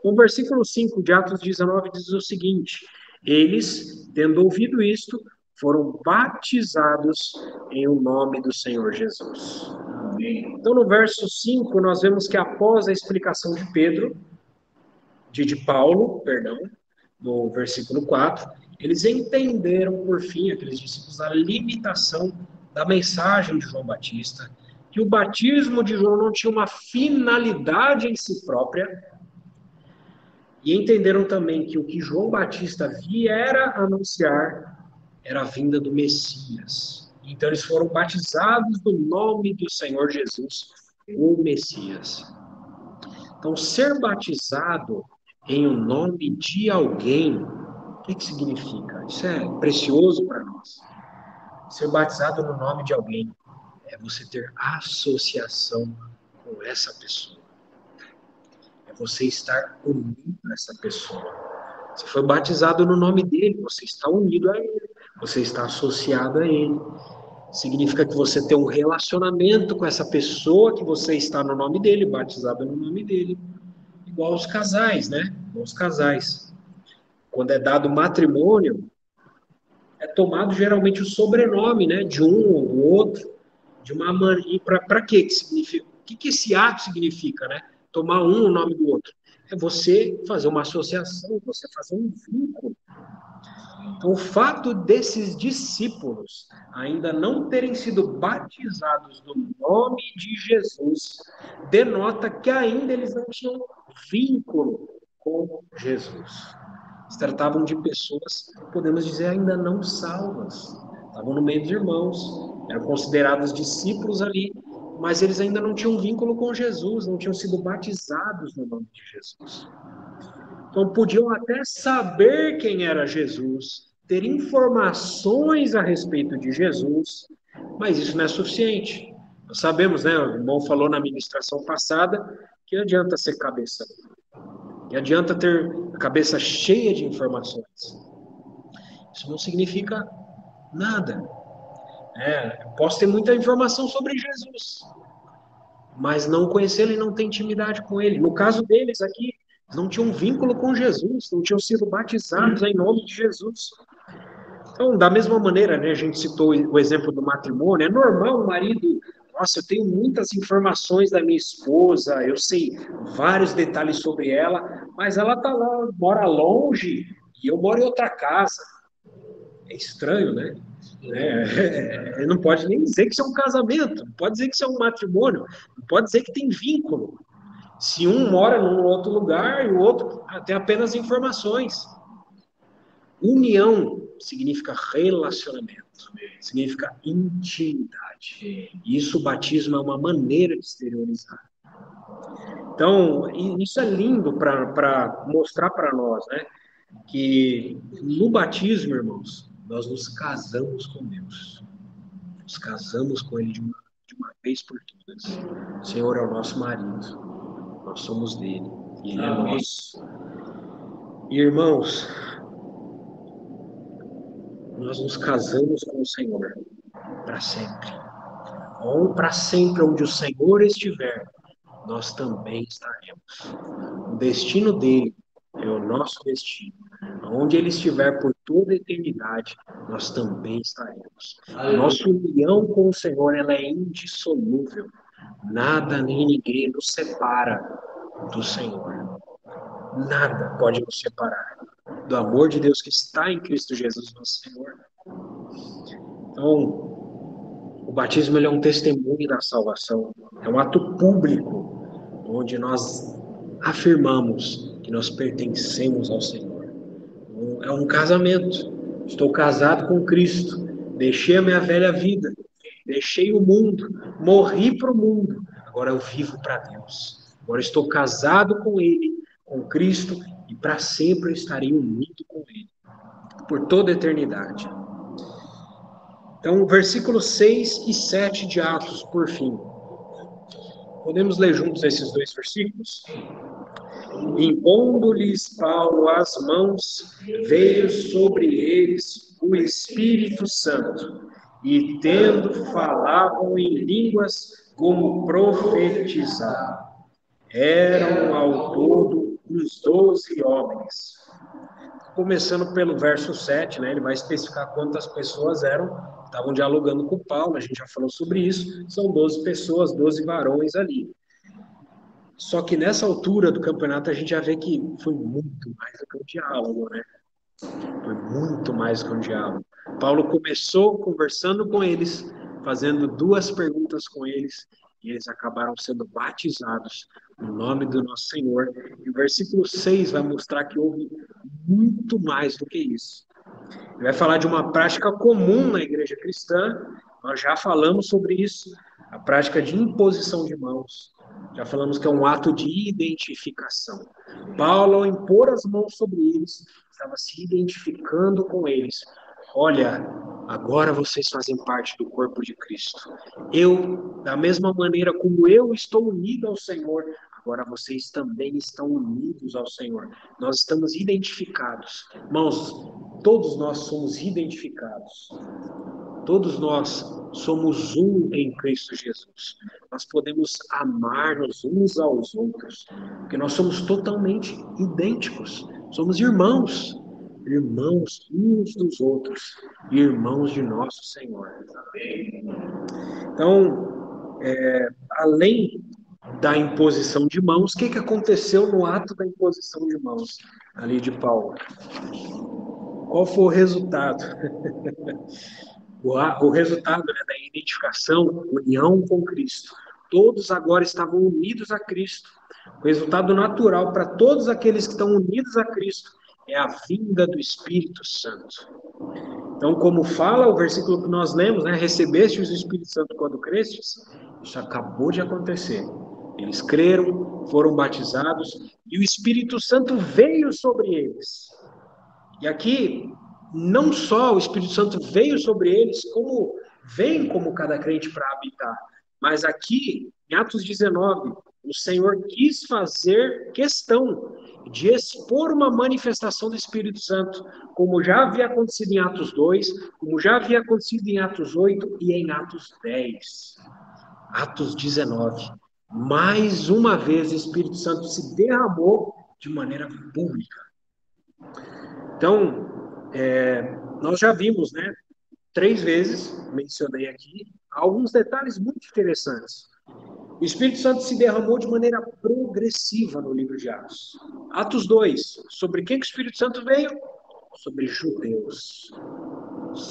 O versículo 5 de Atos 19 diz o seguinte: eles, tendo ouvido isto, foram batizados em o nome do Senhor Jesus. Então, no verso 5, nós vemos que após a explicação de Paulo, perdão, no versículo 4, eles entenderam, por fim, aqueles discípulos, a limitação da mensagem de João Batista, que o batismo de João não tinha uma finalidade em si própria, e entenderam também que o que João Batista viera anunciar era a vinda do Messias. Então eles foram batizados no nome do Senhor Jesus, o Messias. Então, ser batizado em o nome de alguém, o que significa? Isso é precioso para nós. Ser batizado no nome de alguém é você ter associação com essa pessoa. É você estar unido a essa pessoa. Você foi batizado no nome dele, você está unido a ele, você está associado a ele. Significa que você tem um relacionamento com essa pessoa que você está no nome dele, batizado no nome dele. Igual os casais, né? Os casais. Quando é dado matrimônio, é tomado geralmente o sobrenome, né? De um ou do outro. De uma maneira. Para que significa? O que esse ato significa, né? Tomar um o nome do outro. É você fazer uma associação, você fazer um vínculo. Então, o fato desses discípulos ainda não terem sido batizados no nome de Jesus denota que ainda eles não tinham vínculo com Jesus. Se tratavam de pessoas, podemos dizer, ainda não salvas. estavam no meio dos irmãos, eram considerados discípulos ali, mas eles ainda não tinham vínculo com Jesus, não tinham sido batizados no nome de Jesus. Então, podiam até saber quem era Jesus, ter informações a respeito de Jesus, mas isso não é suficiente. Nós sabemos, né? O irmão falou na ministração passada que não adianta ser cabeça, que adianta ter a cabeça cheia de informações. Isso não significa nada. Eu posso ter muita informação sobre Jesus, mas não conhecê-lo e não ter intimidade com ele. No caso deles aqui, não tinham um vínculo com Jesus, não tinham sido batizados em nome de Jesus. Então, da mesma maneira, né, a gente citou o exemplo do matrimônio, é normal o marido, nossa, eu tenho muitas informações da minha esposa, eu sei vários detalhes sobre ela, mas ela está lá, mora longe, e eu moro em outra casa. É estranho, né? Não pode nem dizer que isso é um casamento, não pode dizer que isso é um matrimônio, não pode dizer que tem vínculo. Se um mora num outro lugar e o outro tem apenas informações. União significa relacionamento, significa intimidade. Isso o batismo é uma maneira de exteriorizar. Então, isso é lindo para mostrar para nós, né? Que no batismo, irmãos, nós nos casamos com Deus. Nos casamos com Ele de uma vez por todas. O Senhor é o nosso marido. Nós somos dele. E Ele é nosso. E, irmãos, nós nos casamos com o Senhor para sempre. Ou para sempre, onde o Senhor estiver, nós também estaremos. O destino dele é o nosso destino. Onde ele estiver por toda a eternidade, nós também estaremos. A nossa união com o Senhor, ela é indissolúvel. Nada nem ninguém nos separa do Senhor. Nada pode nos separar do amor de Deus que está em Cristo Jesus, nosso Senhor. Então, o batismo ele é um testemunho da salvação. É um ato público, onde nós afirmamos que nós pertencemos ao Senhor. É um casamento. Estou casado com Cristo. Deixei a minha velha vida. Deixei o mundo. Morri para o mundo. Agora eu vivo para Deus. Agora estou casado com Ele, com Cristo, e para sempre estarei unido com Ele. Por toda a eternidade. Então, versículos 6 e 7 de Atos, por fim. Podemos ler juntos esses dois versículos? Impondo-lhes Paulo as mãos, veio sobre eles o Espírito Santo, e tendo falavam em línguas como profetizavam. Eram ao todo uns 12 homens. Começando pelo verso 7, né, ele vai especificar quantas pessoas estavam dialogando com Paulo, a gente já falou sobre isso, são 12 pessoas, 12 varões ali. Só que nessa altura do campeonato a gente já vê que foi muito mais do que um diálogo, né? Foi muito mais do que um diálogo. Paulo começou conversando com eles, fazendo duas perguntas com eles, e eles acabaram sendo batizados no nome do nosso Senhor. E o versículo 6 vai mostrar que houve muito mais do que isso. Ele vai falar de uma prática comum na igreja cristã, nós já falamos sobre isso, a prática de imposição de mãos. Já falamos que é um ato de identificação. Paulo, ao impor as mãos sobre eles, estava se identificando com eles. Olha, agora vocês fazem parte do corpo de Cristo. Eu, da mesma maneira como eu estou unido ao Senhor, agora vocês também estão unidos ao Senhor. Nós estamos identificados. Irmãos, todos nós somos identificados. Todos nós somos um em Cristo Jesus. Nós podemos amar-nos uns aos outros, porque nós somos totalmente idênticos. Somos irmãos, irmãos uns dos outros, irmãos de nosso Senhor. Então, além da imposição de mãos, o que aconteceu no ato da imposição de mãos ali de Paulo? Qual foi o resultado? O resultado, né, da identificação, união com Cristo. Todos agora estavam unidos a Cristo. O resultado natural para todos aqueles que estão unidos a Cristo é a vinda do Espírito Santo. Então, como fala o versículo que nós lemos, né? Recebestes o Espírito Santo quando crestes, isso acabou de acontecer. Eles creram, foram batizados, e o Espírito Santo veio sobre eles. E aqui, não só o Espírito Santo veio sobre eles, como vem como cada crente para habitar, mas aqui, em Atos 19, o Senhor quis fazer questão de expor uma manifestação do Espírito Santo, como já havia acontecido em Atos 2, como já havia acontecido em Atos 8 e em Atos 10. Atos 19. Mais uma vez, o Espírito Santo se derramou de maneira pública. Então, nós já vimos, né? 3 vezes, mencionei aqui, alguns detalhes muito interessantes. O Espírito Santo se derramou de maneira progressiva no livro de Atos. Atos 2, sobre quem que o Espírito Santo veio? Sobre judeus.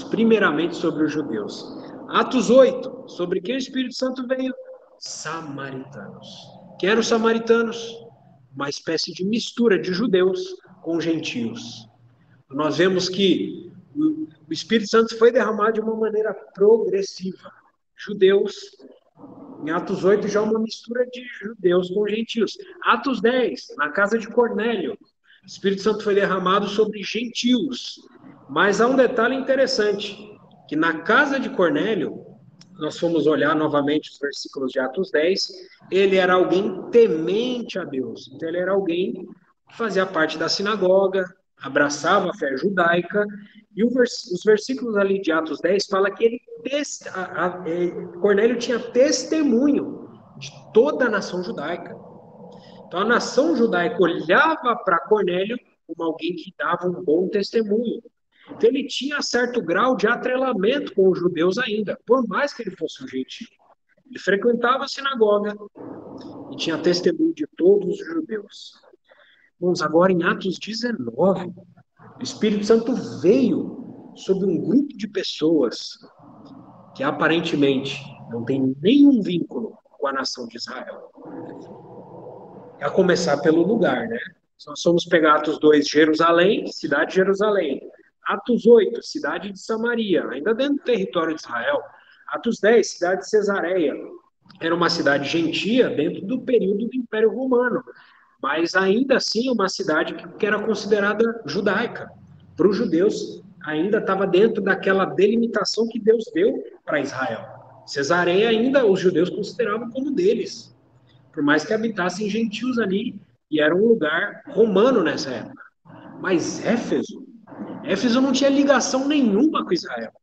Primeiramente sobre os judeus. Atos 8, sobre quem o Espírito Santo veio? Samaritanos. Quem eram os samaritanos? Uma espécie de mistura de judeus com gentios. Nós vemos que o Espírito Santo foi derramado de uma maneira progressiva. Judeus, em Atos 8, já uma mistura de judeus com gentios. Atos 10, na casa de Cornélio, o Espírito Santo foi derramado sobre gentios. Mas há um detalhe interessante, que na casa de Cornélio, nós fomos olhar novamente os versículos de Atos 10, ele era alguém temente a Deus. Então, ele era alguém que fazia parte da sinagoga, abraçava a fé judaica, e os versículos ali de Atos 10 fala que Cornélio tinha testemunho de toda a nação judaica. Então, a nação judaica olhava para Cornélio como alguém que dava um bom testemunho. Então, ele tinha certo grau de atrelamento com os judeus ainda, por mais que ele fosse um gentio. Ele frequentava a sinagoga e tinha testemunho de todos os judeus. Vamos agora em Atos 19. O Espírito Santo veio sobre um grupo de pessoas que aparentemente não tem nenhum vínculo com a nação de Israel. A começar pelo lugar, né? Se nós formos pegar Atos 2, Jerusalém, cidade de Jerusalém. Atos 8, cidade de Samaria, ainda dentro do território de Israel. Atos 10, cidade de Cesareia. Era uma cidade gentia dentro do período do Império Romano, mas ainda assim uma cidade que era considerada judaica. Para os judeus, ainda estava dentro daquela delimitação que Deus deu para Israel. Cesareia ainda os judeus consideravam como deles, por mais que habitassem gentios ali, e era um lugar romano nessa época. Mas Éfeso não tinha ligação nenhuma com Israel.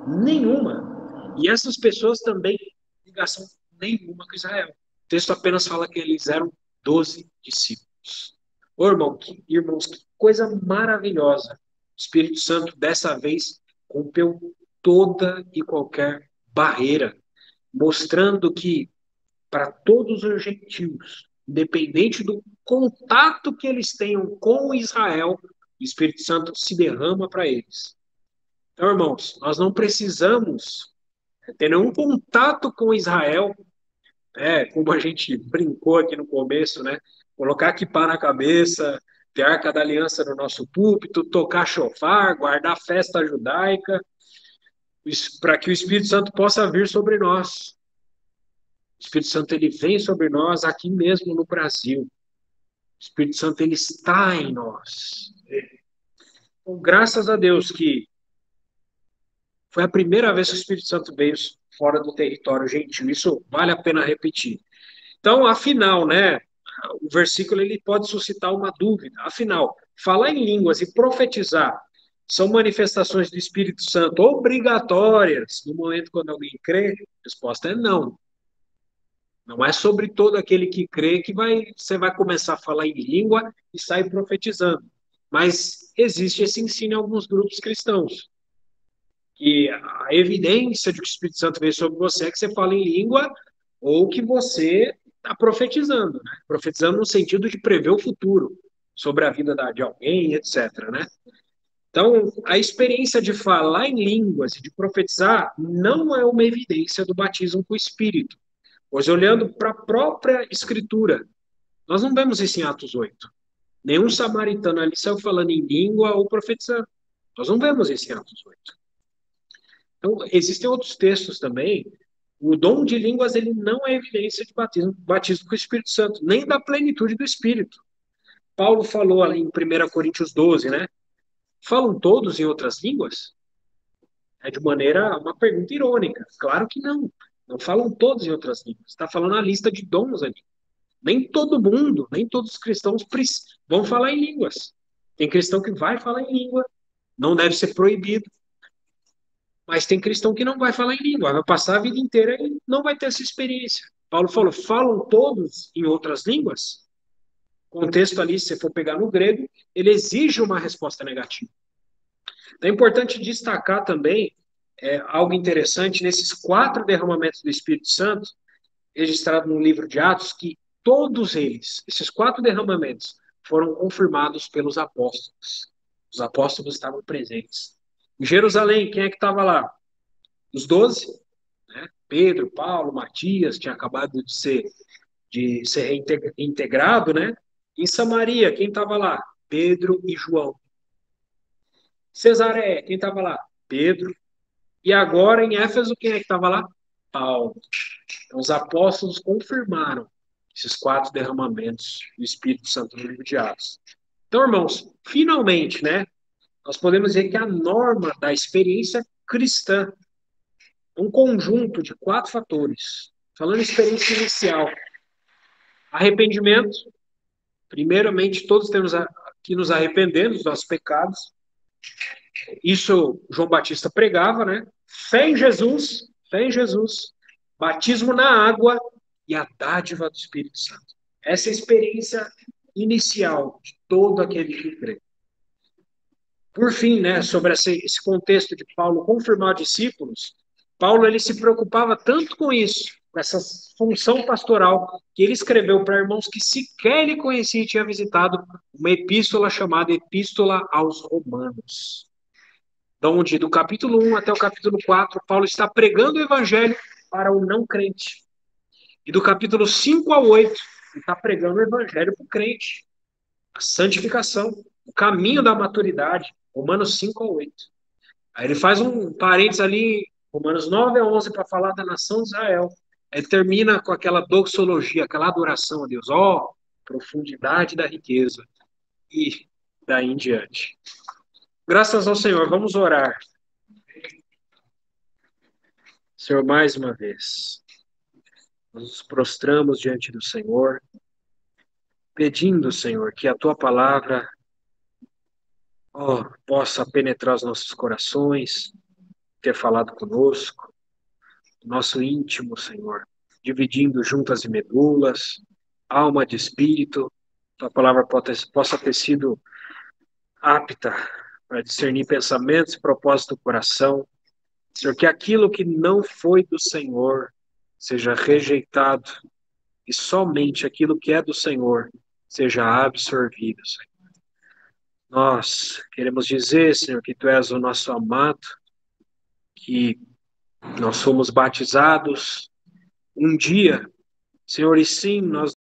Nenhuma. E essas pessoas também ligação nenhuma com Israel. O texto apenas fala que eles eram 12 discípulos. Ô, irmãos, que coisa maravilhosa. O Espírito Santo, dessa vez, rompeu toda e qualquer barreira, mostrando que, para todos os gentios, independente do contato que eles tenham com Israel, o Espírito Santo se derrama para eles. Então, irmãos, nós não precisamos ter nenhum contato com Israel, como a gente brincou aqui no começo, né? Colocar kippah na cabeça, ter a Arca da Aliança no nosso púlpito, tocar shofar, guardar festa judaica, para que o Espírito Santo possa vir sobre nós. O Espírito Santo, ele vem sobre nós aqui mesmo no Brasil. O Espírito Santo, ele está em nós. Então, graças a Deus que foi a primeira vez que o Espírito Santo veio fora do território gentil. Isso vale a pena repetir. Então, afinal, né, o versículo ele pode suscitar uma dúvida. Afinal, falar em línguas e profetizar são manifestações do Espírito Santo obrigatórias no momento quando alguém crê? A resposta é não. Não é sobre todo aquele que crê que você vai começar a falar em língua e sair profetizando. Mas existe esse ensino em alguns grupos cristãos. Que a evidência de que o Espírito Santo veio sobre você é que você fala em língua ou que você está profetizando, né? Profetizando no sentido de prever o futuro sobre a vida de alguém, etc., né? Então, a experiência de falar em línguas e de profetizar não é uma evidência do batismo com o Espírito. Pois olhando para a própria Escritura, nós não vemos isso em Atos 8. Nenhum samaritano ali saiu falando em língua ou profetizando. Nós não vemos isso em Atos 8. Então, existem outros textos também. O dom de línguas, ele não é evidência de batismo com o Espírito Santo, nem da plenitude do Espírito. Paulo falou ali em 1 Coríntios 12, né? Falam todos em outras línguas? É de maneira, uma pergunta irônica. Claro que não. Não falam todos em outras línguas. Está falando a lista de dons ali. Nem todo mundo, nem todos os cristãos vão falar em línguas. Tem cristão que vai falar em língua, não deve ser proibido. Mas tem cristão que não vai falar em língua, vai passar a vida inteira e não vai ter essa experiência. Paulo falou, falam todos em outras línguas? O contexto ali, se você for pegar no grego, ele exige uma resposta negativa. É importante destacar também algo interessante nesses 4 derramamentos do Espírito Santo, registrado no livro de Atos, que todos eles, esses 4 derramamentos, foram confirmados pelos apóstolos. Os apóstolos estavam presentes. Em Jerusalém, quem é que estava lá? Os 12, né? Pedro, Paulo, Matias, tinha acabado de ser reintegrado, né? Em Samaria, quem estava lá? Pedro e João. Cesareia, quem estava lá? Pedro. E agora em Éfeso, quem é que estava lá? Paulo. Então, os apóstolos confirmaram esses 4 derramamentos do Espírito Santo no livro de Atos. Então, irmãos, finalmente, né? Nós podemos dizer que a norma da experiência cristã um conjunto de 4 fatores. Falando em experiência inicial, arrependimento. Primeiramente, todos temos que nos arrepender dos nossos pecados. Isso João Batista pregava, né? Fé em Jesus, batismo na água e a dádiva do Espírito Santo. Essa é a experiência inicial de todo aquele que crê. Por fim, né, sobre esse contexto de Paulo confirmar discípulos, Paulo ele se preocupava tanto com isso, com essa função pastoral, que ele escreveu para irmãos que sequer ele conhecia e tinha visitado uma epístola chamada Epístola aos Romanos. Onde do capítulo 1 até o capítulo 4, Paulo está pregando o evangelho para o não crente. E do capítulo 5 ao 8, ele está pregando o evangelho para o crente. A santificação, o caminho da maturidade, Romanos 5 ao 8. Aí ele faz um parênteses ali, Romanos 9 a 11, para falar da nação de Israel. Aí termina com aquela doxologia, aquela adoração a Deus. Ó, profundidade da riqueza. E daí em diante. Graças ao Senhor, vamos orar. Senhor, mais uma vez, nós nos prostramos diante do Senhor, pedindo, Senhor, que a Tua palavra possa penetrar os nossos corações, ter falado conosco, nosso íntimo, Senhor, dividindo juntas e medulas, alma de espírito, Tua palavra possa ter sido apta para discernir pensamentos e propósitos do coração. Senhor, que aquilo que não foi do Senhor seja rejeitado e somente aquilo que é do Senhor seja absorvido, Senhor. Nós queremos dizer, Senhor, que Tu és o nosso amado, que nós fomos batizados um dia, Senhor, e sim, nós